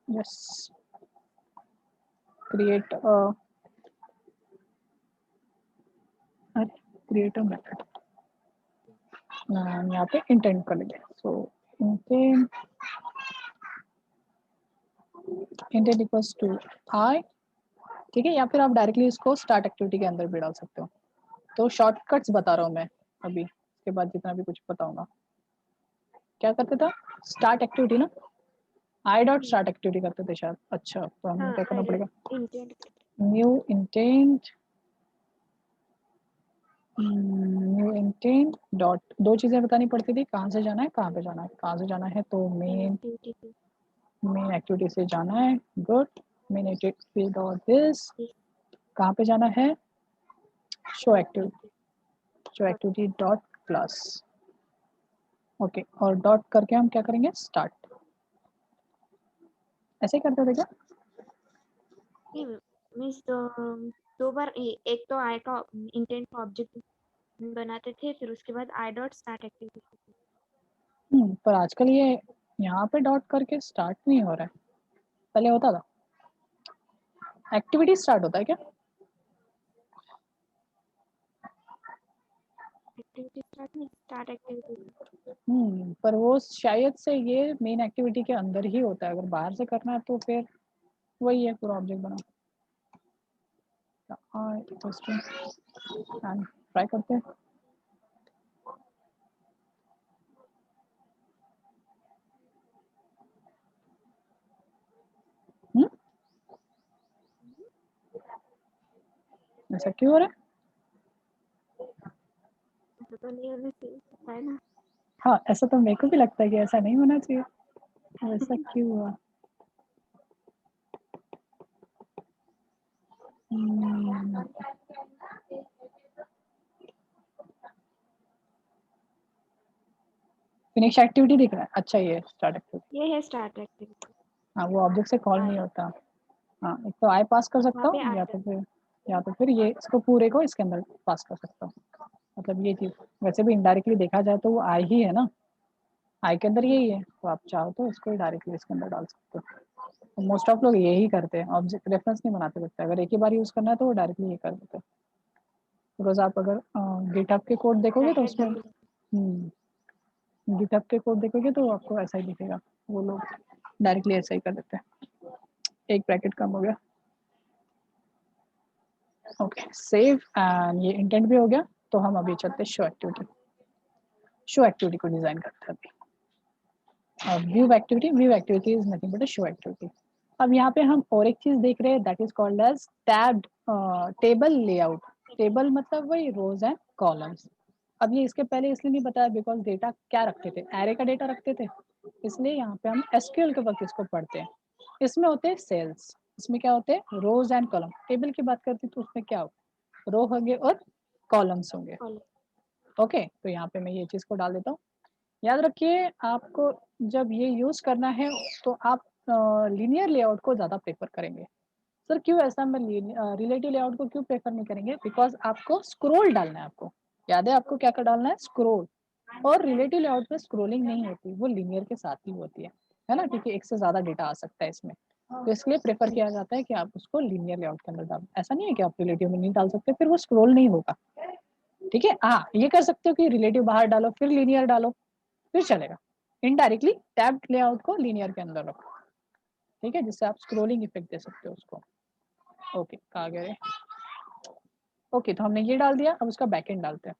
yes, create create a method, यहाँ पे इंटेंट कर लेंगे। सो इंटेंट इक्वल्स टू आई, ठीक है। या फिर आप डायरेक्टली इसको स्टार्ट एक्टिविटी के अंदर भी डाल सकते हो। तो शॉर्टकट्स बता रहा हूँ मैं अभी, इसके बाद जितना भी कुछ बताऊंगा। क्या करते था, स्टार्ट एक्टिविटी ना, आई डॉट स्टार्ट एक्टिविटी करते थे शायद। अच्छा, तो हमें क्या करना पड़ेगा, इंटेंट न्यू इंटेंट डॉट, दो चीजें बतानी पड़ती थी, कहाँ से जाना है कहाँ पे जाना है। कहाँ से जाना है तो मेन एक्टिविटी से जाना है, good. Main activity dot this, कहाँ पे जाना है, show activity dot class, okay. और डॉट करके हम क्या करेंगे, स्टार्ट। ऐसे ही करते थे क्या? मीन्स दो बार एक तो आई का इंटेंट का ऑब्जेक्ट बनाते थे, फिर उसके बाद आई डॉट स्टार्ट एक्टिविटी। पर आजकल ये यहाँ पे डॉट करके स्टार्ट नहीं हो रहा है, पहले होता था। एक्टिविटी स्टार्ट होता है क्या? एक्टिविटी स्टार्ट नहीं, स्टार्ट एक्टिविटी। पर वो शायद से ये मेन एक्टिविटी के अंदर ही होता है, अगर बाहर से करना है तो फिर वही है पूरा ऑब्जेक्ट बनाओ। तो ट्राई करते हैं। ऐसा क्यों हो रहा है? ऐसा तो नहीं होना चाहिए, है ना? हाँ, ऐसा तो मेरे को भी लगता है कि ऐसा नहीं होना चाहिए, ऐसा क्यों हुआ? फिनिश एक्टिविटी दिख रहा है। अच्छा, ये स्टार्ट एक्टिविटी, ये है स्टार्ट एक्टिविटी। हाँ वो ऑब्जेक्ट से कॉल नहीं होता। हाँ, एक तो आई पास कर सकता वहाँ पे हूँ, आ या तो फिर ये इसको पूरे को इसके अंदर पास कर सकता हूँ। मतलब ये चीज वैसे भी इनडायरेक्टली देखा जाए तो वो आई ही है ना, आई के अंदर यही है, तो आप चाहो तो इसको डायरेक्टली इसके अंदर डाल सकते हो। तो मोस्ट ऑफ लोग यही करते हैं, ऑब्जेक्ट रेफरेंस नहीं बनाते लगता है, अगर एक ही बार यूज करना है तो वो डायरेक्टली ये कर देते हैं। बिकॉज आप अगर गिटहब के कोड देखोगे तो उसमें गिटहब के कोड देखोगे तो आपको ऐसा ही दिखेगा, वो लोग डायरेक्टली ऐसा ही कर देते हैं। एक ब्रैकेट कम हो गया। ओके, सेव एंड ये इंटेंट भी हो गया। तो हम अभी चलते शो एक्टिविटी। शो एक्टिविटी को डिजाइन करते हैं अभी। View activity is nothing but a show activity. अब यहाँ पे हम और एक चीज देख रहे हैं, that is called as tabbed table layout. Table मतलब वही रोज एंड कॉलम्स। अब ये इसके पहले इसलिए नहीं बताया बिकॉज डेटा क्या रखते थे, एरे का डेटा रखते थे, इसलिए यहाँ पे हम एसक्यूएल के वक्त इसको पढ़ते हैं। इसमें होते हैं सेल्स, इसमें क्या होते हैं रोज एंड कॉलम। टेबल की बात करते तो उसमें क्या होगा, रो होंगे और कॉलम्स होंगे। ओके, तो यहाँ पे मैं ये चीज को डाल देता हूँ। याद रखिए आपको जब ये यूज करना है तो आप लीनियर लेआउट को ज्यादा प्रेफर करेंगे। सर क्यों ऐसा, मैं रिलेटिव लेआउट को क्यों प्रेफर नहीं करेंगे, बिकॉज आपको स्क्रोल डालना है। आपको याद है आपको क्या क्या डालना है, स्क्रोल। और रिलेटिव लेआउट में स्क्रोलिंग नहीं होती, वो लीनियर के साथ ही होती है ना, क्योंकि एक से ज्यादा डेटा आ सकता है इसमें। तो इसलिए प्रेफर किया जाता है कि आप उसको लीनियर लेआउट के अंदर डालो। ऐसा नहीं है कि आप रिलेटिव में नहीं डाल सकते, फिर वो स्क्रोल नहीं होगा। ठीक है, हाँ ये कर सकते हो कि रिलेटिव बाहर डालो फिर लीनियर डालो, फिर चलेगा। इनडायरेक्टली टैब्ड लेआउट को लीनियर के अंदर रखो, ठीक है, जिससे आप स्क्रोलिंग इफेक्ट दे सकते हो उसको। ओके, कहाँ गए? ओके, तो हमने ये डाल दिया, अब उसका बैकएंड डालते हैं।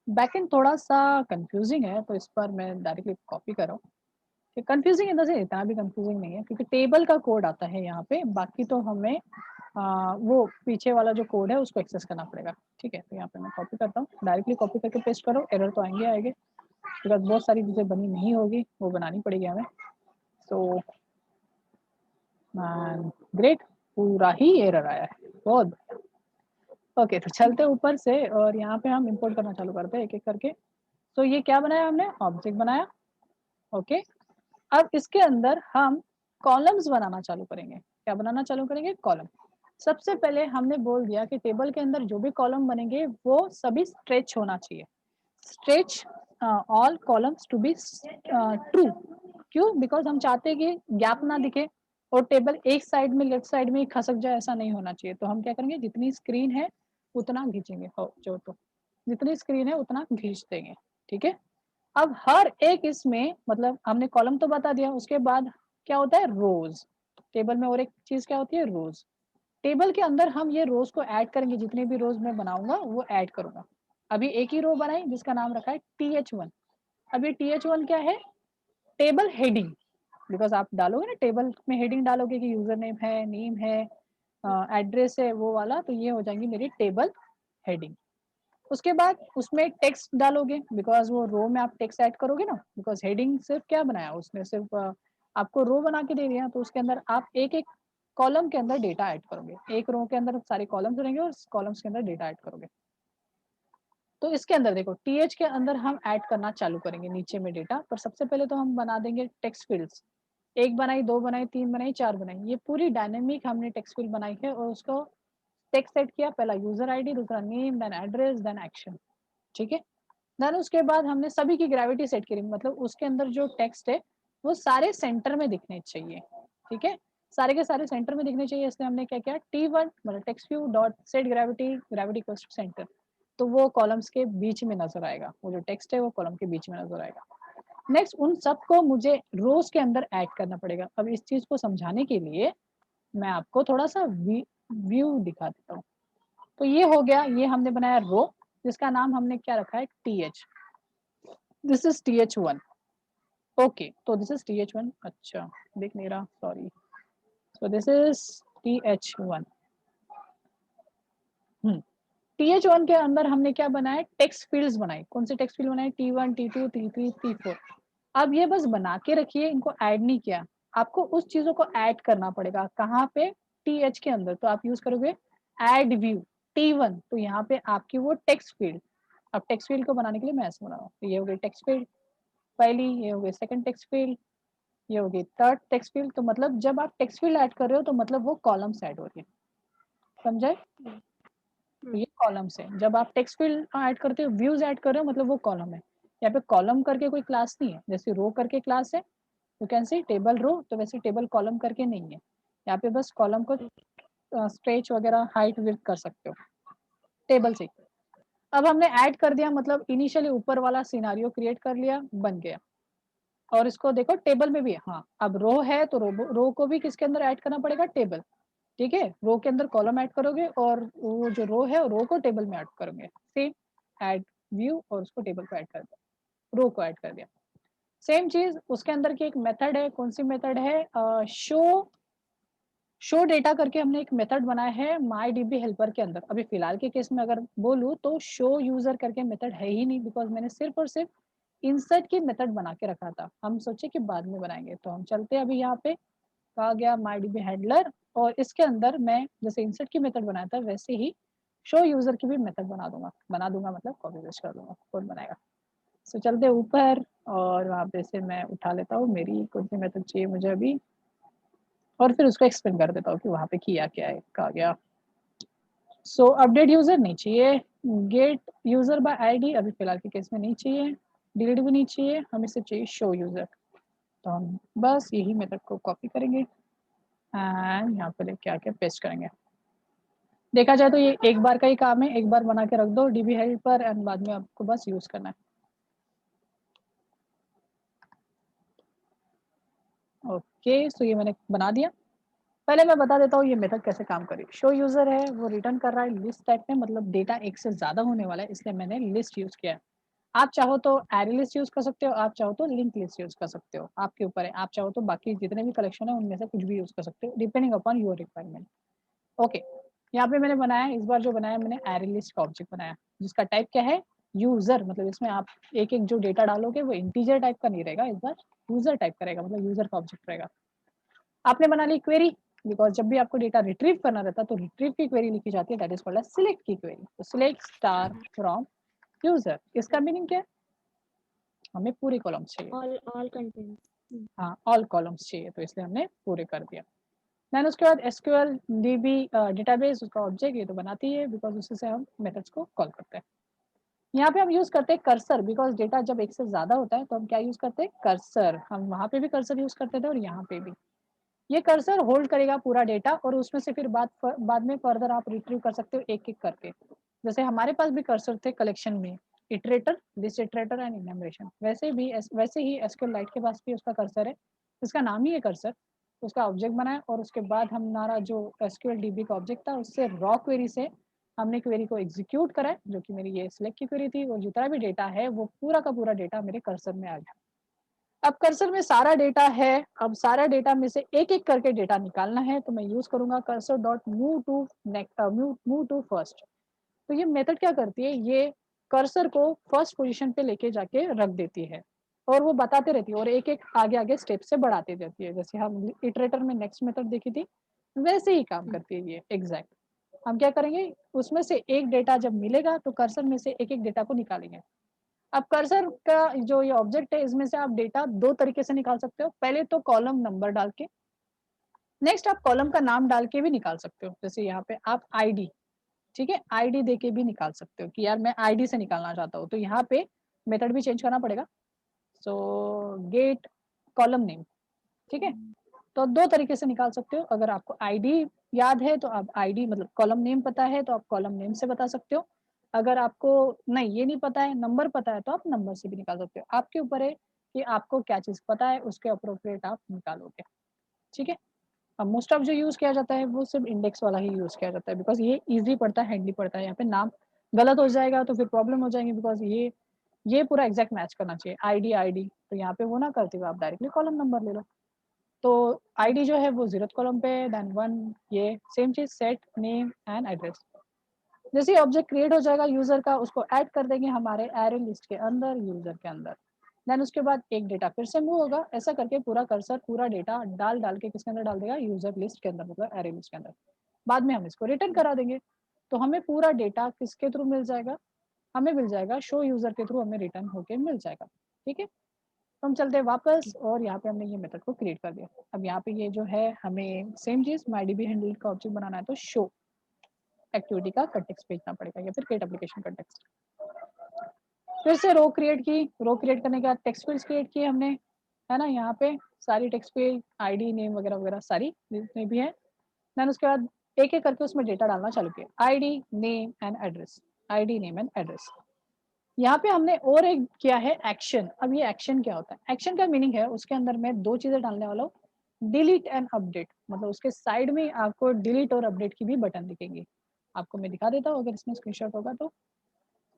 बैकएंड थोड़ा सा कंफ्यूजिंग है, तो इस पर मैं डायरेक्टली कॉपी कर रहा हूँ। कंफ्यूजिंग इधर से इतना भी कंफ्यूजिंग नहीं है, क्योंकि टेबल का कोड आता है यहाँ पे, बाकी तो हमें वो पीछे वाला जो कोड है उसको एक्सेस करना पड़ेगा। ठीक है, तो यहाँ पे मैं कॉपी करता हूँ, डायरेक्टली कॉपी करके पेस्ट करो, एरर तो आएंगे, बिकॉज बहुत सारी चीज़ें बनी नहीं होगी, वो बनानी पड़ेगी हमें। सो ग्रेट, पूरा ही एरर आया है, बहुत। ओके, तो चलते ऊपर से और यहाँ पे हम इंपोर्ट करना चालू करते हैं एक एक करके। तो ये क्या बनाया हमने, ऑब्जेक्ट बनाया। ओके, अब इसके अंदर हम कॉलम्स बनाना चालू करेंगे। क्या बनाना चालू करेंगे, कॉलम। सबसे पहले हमने बोल दिया कि टेबल के अंदर जो भी कॉलम बनेंगे वो सभी स्ट्रेच होना चाहिए। Stretch all columns to be true. क्यों, बिकॉज हम चाहते हैं कि गैप ना दिखे और टेबल एक साइड में लेफ्ट साइड में खसक जाए, ऐसा नहीं होना चाहिए। तो हम क्या करेंगे, जितनी स्क्रीन है उतना खींचेंगे, हो जो तो जितनी स्क्रीन है उतना खींच देंगे। ठीक है, अब हर एक इसमें मतलब हमने कॉलम तो बता दिया, उसके बाद क्या होता है, रोज। टेबल में और एक चीज क्या होती है, रोज। टेबल के अंदर हम ये रोज को ऐड करेंगे, जितने भी रोज मैं बनाऊंगा वो ऐड करूंगा। अभी एक ही रो बनाई जिसका नाम रखा है TH1। अब ये TH1 क्या है, टेबल हेडिंग। बिकॉज आप डालोगे ना टेबल में हेडिंग डालोगे कि यूजर नेम है एड्रेस है वो वाला, तो ये हो जाएंगी मेरी टेबल हेडिंग। उसके बाद उसमें टेक्स्ट डालोगे, बिकॉज वो रो में आप टेक्स्ट ऐड करोगे ना, बिकॉज हेडिंग सिर्फ क्या बनाया उसने, सिर्फ आपको रो बना के दे दिया, तो उसके अंदर आप एक एक कॉलम के अंदर डेटा ऐड करोगे। एक रो के अंदर सारे कॉलम्स रहेंगे और कॉलम्स के अंदर डेटा ऐड करोगे। तो इसके अंदर देखो TH के अंदर हम ऐड करना चालू करेंगे नीचे में डेटा, पर सबसे पहले तो हम बना देंगे टेक्स्ट फील्ड्स। एक बनाई, दो बनाई, तीन बनाई, चार बनाई, ये पूरी डायनेमिक हमने टेक्स्ट फील्ड बनाई है और उसको टेक्स्ट सेट किया, पहला यूजर आईडी, दूसरा name, then address, then action. ठीक है, देन उसके बाद हमने सभी की ग्रेविटी सेट करी, मतलब उसके अंदर जो टेक्स्ट है वो सारे सेंटर में दिखने चाहिए। ठीक है, सारे के सारे सेंटर में दिखने चाहिए, इसलिए हमने क्या किया, T1 मतलब text view dot set gravity, gravity equals to centre. तो वो कॉलम्स के बीच में नजर आएगा, वो जो टेक्स्ट है वो कॉलम के बीच में नजर आएगा। नेक्स्ट उन सबको मुझे रोज के अंदर ऐड करना पड़ेगा। अब इस चीज को समझाने के लिए मैं आपको थोड़ा सा व्यू दिखा देता हूँ। तो ये हो गया, ये हमने बनाया रो, जिसका नाम हमने क्या रखा है, TH। This is TH1। Okay, तो दिस इज TH1। अच्छा, दिख नहीं रहा, sorry. So this is TH1। TH1 के अंदर हमने क्या बनाया, टेक्स्ट फील्ड्स बनाए। कौन से टेक्स्ट फील्ड बनाए, T1, T2, T3, T4। अब ये बस बना के रखिए, इनको ऐड नहीं किया। आपको उस चीजों को ऐड करना पड़ेगा, कहाँ पे, TH के अंदर। तो आप यूज करोगे ऐड व्यू T1, तो यहाँ पे आपकी वो टेक्स्ट फील्ड। अब टेक्स्ट फील्ड को बनाने के लिए मैं ऐसे बना रहा हूँ। तो ये हो गई टेक्स्ट फील्ड पहली, ये हो गई सेकंड टेक्स्ट फील्ड, ये हो गई थर्ड टेक्स्ट फील्ड। तो मतलब जब आप टेक्स्ट फील्ड ऐड कर रहे हो तो मतलब वो कॉलम्स ऐड हो रही है, समझे। तो ये कॉलम्स है। जब आप टेक्स्ट फील्ड ऐड करते हो, व्यूज ऐड कर रहे हो, मतलब वो कॉलम है। यहाँ पे कॉलम करके कोई क्लास नहीं है, जैसे रो करके क्लास है, you can see table row, तो वैसे टेबल कॉलम करके नहीं है। यहाँ पे बस कॉलम को स्ट्रेच वगैरह हाइट विड्थ कर सकते हो टेबल से। अब हमने ऐड कर दिया, मतलब इनिशियली ऊपर वाला सिनारियो क्रिएट कर लिया, बन गया। और इसको देखो टेबल में भी, हाँ अब रो है तो रो को भी किसके अंदर ऐड करना पड़ेगा, टेबल। ठीक है, रो के अंदर कॉलम ऐड करोगे और वो जो रो है रो को टेबल में ऐड करोगे। सेम ऐड व्यू और उसको टेबल को ऐड कर दिया, रो को ऐड कर दिया। सेम चीज उसके अंदर की एक मेथड है, कौन सी मेथड है, शो डेटा करके हमने एक मेथड बनाया है MyDB हेल्पर के अंदर। अभी फिलहाल के केस में अगर बोलूँ तो शो यूजर करके मेथड है ही नहीं, बिकॉज मैंने सिर्फ और सिर्फ इंसर्ट की मेथड बना के रखा था। हम सोचे कि बाद में बनाएंगे, तो हम चलते हैं अभी यहाँ पे, कहा गया MyDB हैंडलर, और इसके अंदर मैं जैसे इंसर्ट की मेथड बनाया था वैसे ही शो यूजर की भी मेथड बना दूंगा मतलब कॉपी पेस्ट कर दूंगा, कौन बनाएगा। सो चलते ऊपर और वहाँ पे से मैं उठा लेता हूँ मेरी कौन सी मेथड चाहिए मुझे अभी, और फिर उसको एक्सप्लेन कर देता हूँ कि वहाँ पे किया क्या है, कहा गया। सो अपडेट यूजर नहीं चाहिए, गेट यूजर बाय आईडी अभी फिलहाल के केस में नहीं चाहिए, डिलीट भी नहीं चाहिए, हमें सिर्फ चाहिए शो यूजर। तो हम बस यही मेथड को कॉपी करेंगे एंड यहाँ पे क्या क्या पेस्ट करेंगे। देखा जाए तो ये एक बार का ही काम है, एक बार बना के रख दो DB हेल्प पर एंड बाद में आपको बस यूज करना है। ओके, सो ये मैंने बना दिया। पहले मैं बता देता हूँ ये मेथड कैसे काम करी। शो यूजर है वो रिटर्न कर रहा है लिस्ट टाइप में, मतलब डेटा एक से ज्यादा होने वाला है, इसलिए मैंने लिस्ट यूज किया है। आप चाहो तो एरे लिस्ट यूज कर सकते हो, आप चाहो तो लिंक लिस्ट यूज कर सकते हो, आपके ऊपर है। आप चाहो तो बाकी जितने भी कलेक्शन है उनमें से कुछ भी यूज कर सकते हो, depending upon your requirement. Okay, यहाँ पे मैंने बनाया, इस बार जो बनाया मैंने एरे लिस्ट का ऑब्जेक्ट बनाया, जिसका टाइप क्या है, यूजर। मतलब इसमें आप एक एक जो डेटा डालोगे वो इंटीजर टाइप का नहीं रहेगा, इस बार यूजर टाइप का रहेगा, मतलब यूजर का ऑब्जेक्ट रहेगा। आपने बना ली क्वेरी, बिकॉज जब भी आपको डेटा रिट्रीव करना रहता है तो रिट्रीव की क्वेरी लिखी जाती है, दैट इज कॉल्ड सिलेक्ट की क्वेरी। तो सिलेक्ट स्टार फ्रॉम यूजर, इसका मीनिंग क्या है, हमें पूरे कॉलम्स चाहिए। all contains. हाँ, ऑल कॉलम्स चाहिए, तो इसलिए हमने पूरे कर दिया। देन उसके बाद SQL DB डेटाबेस उसका ऑब्जेक्ट ये तो बनाती है, बिकॉज उसी से हम मेथड्स को कॉल करते हैं। यहाँ पे हम यूज करते हैं कर्सर, बिकॉज डेटा जब एक से ज्यादा होता है तो हम क्या यूज करते हैं, कर्सर। हम वहां पे भी कर्सर यूज करते थे और यहाँ पे भी। ये कर्सर होल्ड करेगा पूरा डेटा और उसमें से फिर बाद में फर्दर आप रिट्रीव कर सकते हो एक एक करके। जैसे हमारे पास भी कर्सर थे कलेक्शन में, इटरेटर, लिस्ट इटरेटर एंड इनमेरेशन, वैसे ही SQLite के पास भी उसका कर्सर है, इसका नाम ही है कर्सर। उसका ऑब्जेक्ट बनाया और उसके बाद हमारा जो SQL DB का ऑब्जेक्ट था उससे रॉ क्वेरी से हमने क्वेरी को एग्जीक्यूट करा, जो कि मेरी ये सिलेक्ट की क्वेरी थी, और जितना भी डेटा है वो पूरा का पूरा डेटा मेरे कर्सर में आ गया। अब कर्सर में सारा डेटा है, अब सारा डेटा में से एक एक करके डेटा निकालना है, तो मैं यूज करूंगा cursor dot move to first. तो ये मेथड क्या करती है, ये कर्सर को फर्स्ट पोजीशन पे लेके जाके रख देती है और वो बताते रहती है और एक एक आगे आगे स्टेप से बढ़ाते रहती है। जैसे हम इटरेटर में नेक्स्ट मेथड देखी थी वैसे ही काम करती है ये एग्जैक्ट। हम क्या करेंगे, उसमें से एक डेटा जब मिलेगा तो कर्सर में से एक एक डेटा को निकालेंगे। अब कर्सर का जो ये ऑब्जेक्ट है इसमें से आप डेटा दो तरीके से निकाल सकते हो, पहले तो कॉलम नंबर डाल के, नेक्स्ट आप कॉलम का नाम डाल के भी निकाल सकते हो। जैसे यहाँ पे आप आईडी, ठीक है, आईडी दे के भी निकाल सकते हो कि यार मैं आईडी से निकालना चाहता हूँ, तो यहाँ पे मेथड भी चेंज करना पड़ेगा। सो गेट कॉलम नेम, ठीक है। तो दो तरीके से निकाल सकते हो, अगर आपको आईडी याद है तो आप आईडी मतलब कॉलम नेम पता है तो आप कॉलम नेम से बता सकते हो, अगर आपको नहीं ये नहीं पता है, नंबर पता है, तो आप नंबर से भी निकाल सकते हो। आपके ऊपर है कि आपको क्या चीज़ पता है, उसके अप्रोप्रिएट आप निकालोगे, ठीक है? अब मोस्ट ऑफ जो यूज़ किया जाता है वो सिर्फ़ इंडेक्स वाला ही यूज़ किया जाता है, बिकॉज़ ये ईज़ी पड़ता है, हैंडी पड़ता है। यहाँ पे नाम गलत हो जाएगा तो फिर प्रॉब्लम हो जाएगी, बिकॉज़ ये पूरा एग्ज़ैक्ट मैच करना चाहिए। आईडी, आईडी, तो यहाँ पे वो ना करते हुए आप डायरेक्टली कॉलम नंबर ले लो। तो आईडी जो है वो 0th कॉलम पे, देन 1 ये same cheese set name and address. जैसे ही ऑब्जेक्ट क्रिएट हो जाएगा यूज़र का, उसको ऐड कर देंगे हमारे एरे लिस्ट के अंदर, यूज़र के अंदर। देन उसके बाद एक डेटा फिर से मूव होगा, ऐसा करके पूरा कर्सर, पूरा डेटा डाल के किसके अंदर डाल देगा, यूज़र लिस्ट के अंदर, मतलब एरे लिस्ट के अंदर। बाद में हम इसको रिटर्न करा देंगे। तो हमें पूरा डेटा किसके थ्रू मिल जाएगा, हमें मिल जाएगा शो यूज़र के थ्रू, हमें रिटर्न होके मिल जाएगा, ठीक है? तो हम चलते हैं वापस और यहाँ पे हमने ये मेथड को क्रिएट कर दिया। अब यहाँ पे ये जो है हमें सेम चीज़ MyDB हैंडल का ऑब्जेक्ट बनाना है, तो शो एक्टिविटी का कंटेक्स्ट भेजना पड़ेगा या फिर क्रिएट एप्लीकेशन कंटेक्स्ट। फिर से रो क्रिएट की, रो क्रिएट करने के बाद टेक्स्ट फील्ड्स क्रिएट किए हमने, है ना? यहाँ पे सारी टेक्स्ट फील्ड, आईडी, नेम वगैरह वगैरह सारी जितनी भी है। देन उसके बाद एक एक करके उसमें डेटा डालना चालू किया, ID, name and address, ID, name and address. यहाँ पे हमने और एक किया है एक्शन। अब ये एक्शन क्या होता है? एक्शन का मीनिंग है उसके अंदर मैं 2 चीज़ें डालने वाला हूँ, डिलीट एंड अपडेट, मतलब उसके साइड में आपको डिलीट और अपडेट की भी बटन दिखेंगी। आपको मैं दिखा देता हूँ अगर इसमें स्क्रीनशॉट होगा तो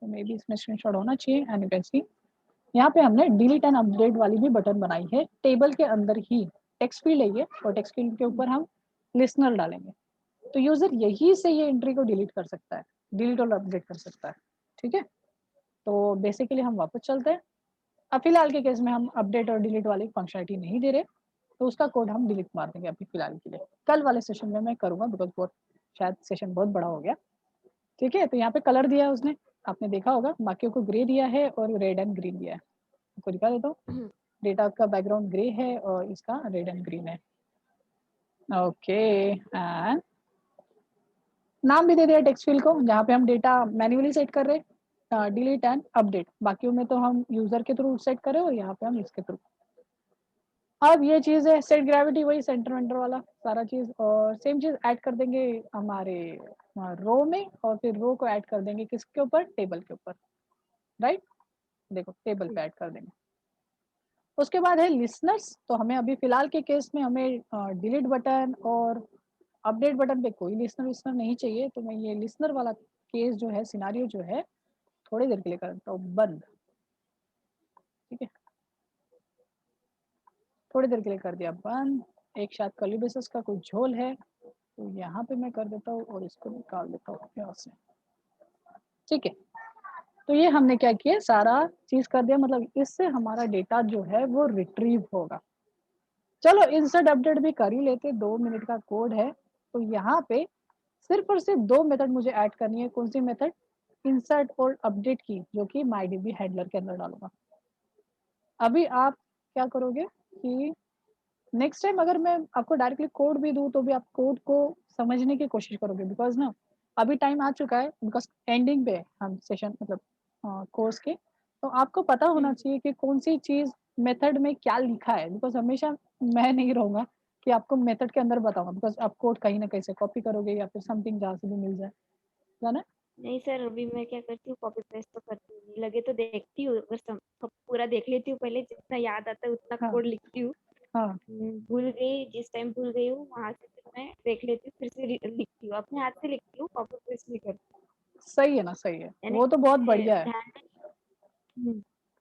मे बी इसमें स्क्रीनशॉट होना चाहिए एंड यू कैन सी। यहाँ पे हमने डिलीट एंड अपडेट वाली भी बटन बनाई है, टेबल के अंदर ही। टेक्स्ट फील्ड है ये और टेक्स्ट फील्ड के ऊपर हम लिसनर डालेंगे। तो यूज़र यही से ये एंट्री को डिलीट कर सकता है, डिलीट और अपडेट कर सकता है, ठीक है? तो बेसिकली हम वापस चलते हैं। अब फिलहाल के केस में हम अपडेट और डिलीट वाली फंक्शनलिटी नहीं दे रहे, तो उसका कोड हम डिलीट मार देंगे अभी फिलहाल के लिए। कल वाले सेशन में मैं करूँगा, बिकॉज़ बहुत शायद सेशन बहुत बड़ा हो गया, ठीक है? तो यहाँ पे कलर दिया है उसने, आपने देखा होगा, बाकियों को ग्रे दिया है और रेड एंड ग्रीन दिया है। आपको दिखा देता हूँ, डेटा का बैकग्राउंड ग्रे है और इसका रेड एंड ग्रीन है। ओके, एंड नाम भी दे दिया टेक्स्ट फील्ड को, जहाँ पे हम डेटा मैन्युअली सेट कर रहे हैं, डिलीट एंड अपडेट। बाकियों में तो हम यूज़र के थ्रू सेट कर रहे हैं और यहाँ पे हम इसके थ्रू। अब ये चीज़ है सेट ग्रेविटी, वही सेंटर वेंटर वाला सारा चीज़, और सेम चीज़ ऐड कर देंगे हमारे रो में, और फिर रो को ऐड कर देंगे किसके ऊपर, टेबल के ऊपर, राइट? देखो टेबल पे ऐड कर देंगे। उसके बाद है लिसनर्स। तो हमें अभी फिलहाल के केस में हमें डिलीट बटन और अपडेट बटन पे कोई लिसनर विसनर नहीं चाहिए, तो मैं ये लिसनर वाला केस जो है, सिनारियो जो है, थोड़ी देर के लिए कर देता हूँ बंद, ठीक है? थोड़ी देर के लिए कर दिया बंद। एक शायद कर्ली ब्रेसेस का कोई झोल है, तो यहाँ पे मैं कर देता हूँ और इसको निकाल देता हूँ यहाँ से, ठीक है? तो ये हमने क्या किया, सारा चीज़ कर दिया, मतलब इससे हमारा डेटा जो है वो रिट्रीव होगा। चलो इंसर्ट अपडेट भी कर ही लेते, 2 मिनट का कोड है। तो यहाँ पे सिर्फ और सिर्फ 2 मेथड मुझे ऐड करनी है। कौन सी मेथड? इंसर्ट और अपडेट की, जो कि MyDB हैंडलर के अंदर डालूंगा। अभी आप क्या करोगे कि नेक्स्ट टाइम अगर मैं आपको डायरेक्टली कोड भी दूँ तो भी आप कोड को समझने की कोशिश करोगे, बिकॉज़ ना अभी टाइम आ चुका है, बिकॉज़ एंडिंग पे है हम सेशन, मतलब कोर्स के। तो आपको पता होना चाहिए कि कौन-सी चीज़ मेथड में क्या लिखा है, बिकॉज़ हमेशा मैं नहीं रहूँगा कि आपको मेथड के अंदर बताऊँगा, बिकॉज़ आप कोड कहीं न कहीं से कॉपी करोगे या फिर समथिंग जहाँ से भी मिल जाए, है ना? नहीं सर, अभी मैं क्या करती हूँ, कॉपी पेस्ट तो करती हूँ नहीं, लगे तो देखती हूँ, अगर पूरा देख लेती हूँ, पहले जितना याद आता है उतना हाँ, कोड लिखती हूँ। हाँ, भूल गई, जिस टाइम भूल गई हूँ वहां से फिर मैं देख लेती हूँ, फिर से लिखती हूँ, अपने हाथ से लिखती हूँ, कॉपी पेस्ट नहीं करती। सही है ना, सही है। यानी वो तो बहुत मुझे बढ़िया है, ध्यान में।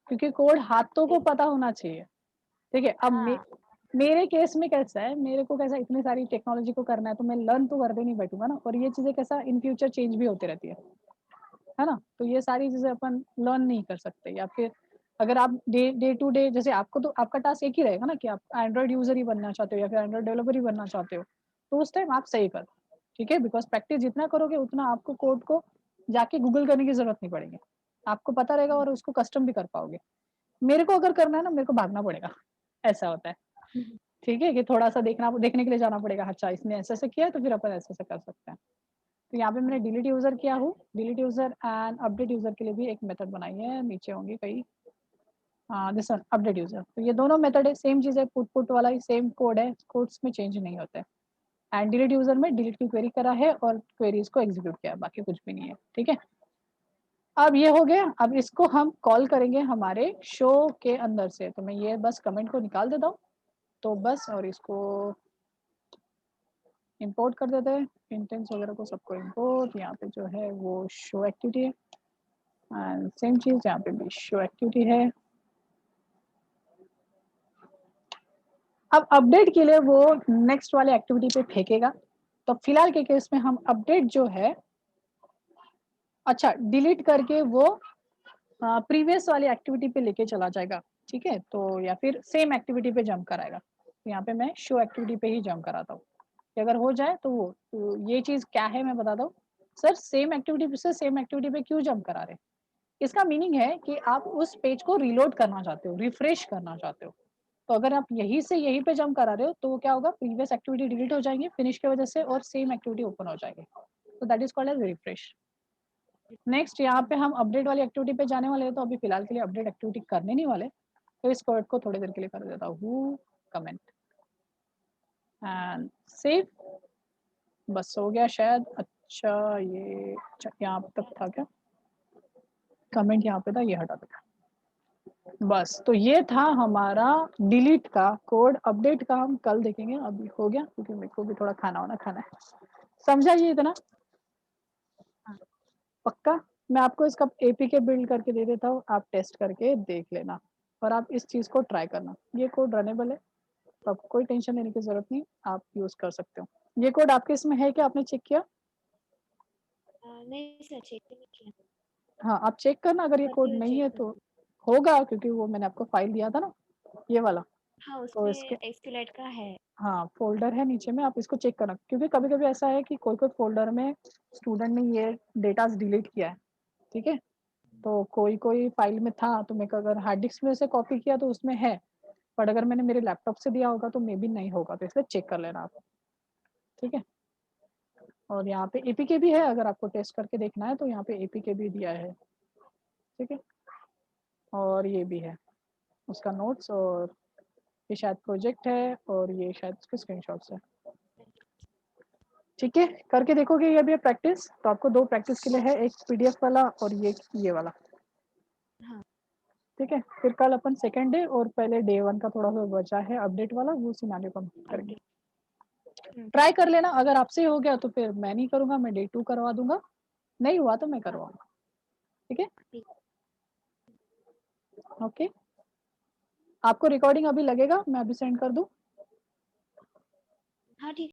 क्योंकि कोड हाथों को एक पता होना चाहिए। ठीक है, अब हाँ। मेरे केस में कैसा है, मेरे को कैसा इतनी सारी टेक्नोलॉजी को करना है, तो मैं लर्न तो करते नहीं बैठूँगा ना, और ये चीज़ें कैसा इन फ्यूचर चेंज भी होती रहती है ना? तो ये सारी चीज़ें अपन लर्न नहीं कर सकते, या फिर अगर आप डे टू डे, जैसे आपको तो आपका टास्क एक ही रहेगा ना कि आप एंड्रॉइड यूज़र ही बनना चाहते हो या फिर एंड्रॉइड डेवलपर ही बनना चाहते हो, तो उस टाइम आप सही करो, ठीक है? बिकॉज़ प्रैक्टिस जितना करोगे उतना आपको कोड को जाके गूगल करने की ज़रूरत नहीं पड़ेगी। आपको पता रहेगा और उसको कस्टम भी कर पाओगे। मेरे को अगर करना है ना, मेरे को भागना पड़ेगा, ऐसा होता है। ठीक है? कि थोड़ा-सा देखने के लिए जाना पड़ेगा, अच्छा इसने ऐसे-ऐसे किया है तो फिर अपन ऐसे-ऐसे कर सकते हैं। तो यहाँ पे मैंने डिलीट यूज़र किया हूँ, delete user and update user के लिए भी एक मेथड बनाई है, नीचे होंगी कहीं, दिस वन अपडेट यूज़र। तो ये दोनों मेथड है, सेम चीज़ है, पुट वाला ही सेम कोड है, कोड्स में चेंज नहीं होता है। एंड डिलीट यूज़र में डिलीट की क्वेरी करा है और क्वेरीज़ को एग्ज़ीक्यूट किया है, बाकी कुछ भी नहीं है, ठीक है? अब ये हो गया। अब इसको हम कॉल करेंगे हमारे शो के अंदर से। तो मैं ये बस कमेंट को निकाल देता हूँ, तो बस, और इसको इंपोर्ट कर देते हैं, इंटेंस वगैरह को सबको इंपोर्ट। यहाँ पे जो है वो शो एक्टिविटी है, एंड सेम चीज यहाँ पे भी शो एक्टिविटी है। अब अपडेट के लिए वो नेक्स्ट वाले एक्टिविटी पे फेंकेगा। तो फिलहाल के केस में हम अपडेट जो है, अच्छा, डिलीट करके वो प्रीवियस वाली एक्टिविटी पे लेके चला जाएगा, ठीक है। तो या फिर सेम एक्टिविटी पे जंप कराएगा। तो यहाँ पे मैं शो एक्टिविटी पे ही जंप कराता हूँ कि अगर हो जाए तो वो, तो ये चीज क्या है मैं बताता हूँ। सर सेम एक्टिविटी से सेम एक्टिविटी पे क्यों जंप करा रहे हैं? इसका मीनिंग है कि आप उस पेज को रिलोड करना चाहते हो, रिफ्रेश करना चाहते हो। तो अगर आप यहीं से यहीं पे जंप करा रहे हो तो क्या होगा, प्रीवियस एक्टिविटी डिलीट हो जाएंगे फिनिश की वजह से, और सेम एक्टिविटी ओपन हो जाएगी। तो that is called as refresh. Next यहाँ पे हम अपडेट वाली एक्टिविटी पे जाने वाले हैं। तो अभी फिलहाल के लिए अपडेट एक्टिविटी करने नहीं वाले, तो इस कोड को थोड़ी देर के लिए कर देता हूँ कमेंट एंड सेव। बस हो गया शायद। अच्छा ये, अच्छा यहाँ तक था क्या, कमेंट यहाँ पे था, ये हटा देता। बस, तो ये था हमारा डिलीट का कोड। अपडेट का हम कल देखेंगे, अभी हो गया क्योंकि मेरे को भी थोड़ा खाना वाना खाना है। समझा ये इतना? पक्का? मैं आपको इसका एपीके बिल्ड करके दे देता हूँ, आप टेस्ट करके देख लेना और आप इस चीज को ट्राई करना। ये कोड रनेबल है, तो आपको कोई टेंशन लेने की जरूरत नहीं, आप यूज कर सकते हो। ये कोड आपके इसमें है क्या, आपने चेक किया? नहीं सर, चेक नहीं किया। हाँ, आप चेक करना, अगर ये कोड करती हूँ, नहीं चेक है तो करती होगा, क्योंकि वो मैंने आपको फाइल दिया था ना, ये वाला। हूँ। हाँ, तो उसमें इसके, एस्केलेट का है। हाँ फोल्डर है नीचे में, आप इसको चेक करना, क्योंकि कभी कभी ऐसा है कि कोई कोई फोल्डर में स्टूडेंट ने ये डेटा डिलीट किया है, ठीक है। तो कोई कोई फाइल में था, तो मैं अगर हार्ड डिस्क में से कॉपी किया तो उसमें है, बट अगर मैंने मेरे लैपटॉप से दिया होगा तो मे बी नहीं होगा, तो इसलिए चेक कर लेना आप, ठीक है। और यहाँ पे एपीके भी है, अगर आपको टेस्ट करके देखना है तो यहाँ पे एपीके भी दिया है, ठीक है। और ये भी है उसका नोट्स, और ये शायद प्रोजेक्ट है, और ये शायद उसके स्क्रीनशॉट्स है, ठीक है। करके देखोगे ये भी है प्रैक्टिस। तो आपको दो प्रैक्टिस के लिए है, एक पीडीएफ वाला और ये वाला, हाँ, ठीक है। फिर कल अपन सेकेंड डे और पहले डे 1 का थोड़ा सा बचा है अपडेट वाला, वो सिनारियो कंप्लीट करेंगे। ओके। ट्राई कर लेना, अगर आपसे हो गया तो फिर मैं नहीं करूंगा, मैं डे 2 करवा दूंगा, नहीं हुआ तो मैं हाँ, करवाऊंगा, ठीक है। ठीक। ओके, आपको रिकॉर्डिंग अभी लगेगा, मैं अभी सेंड कर दूं? हाँ, ठीक।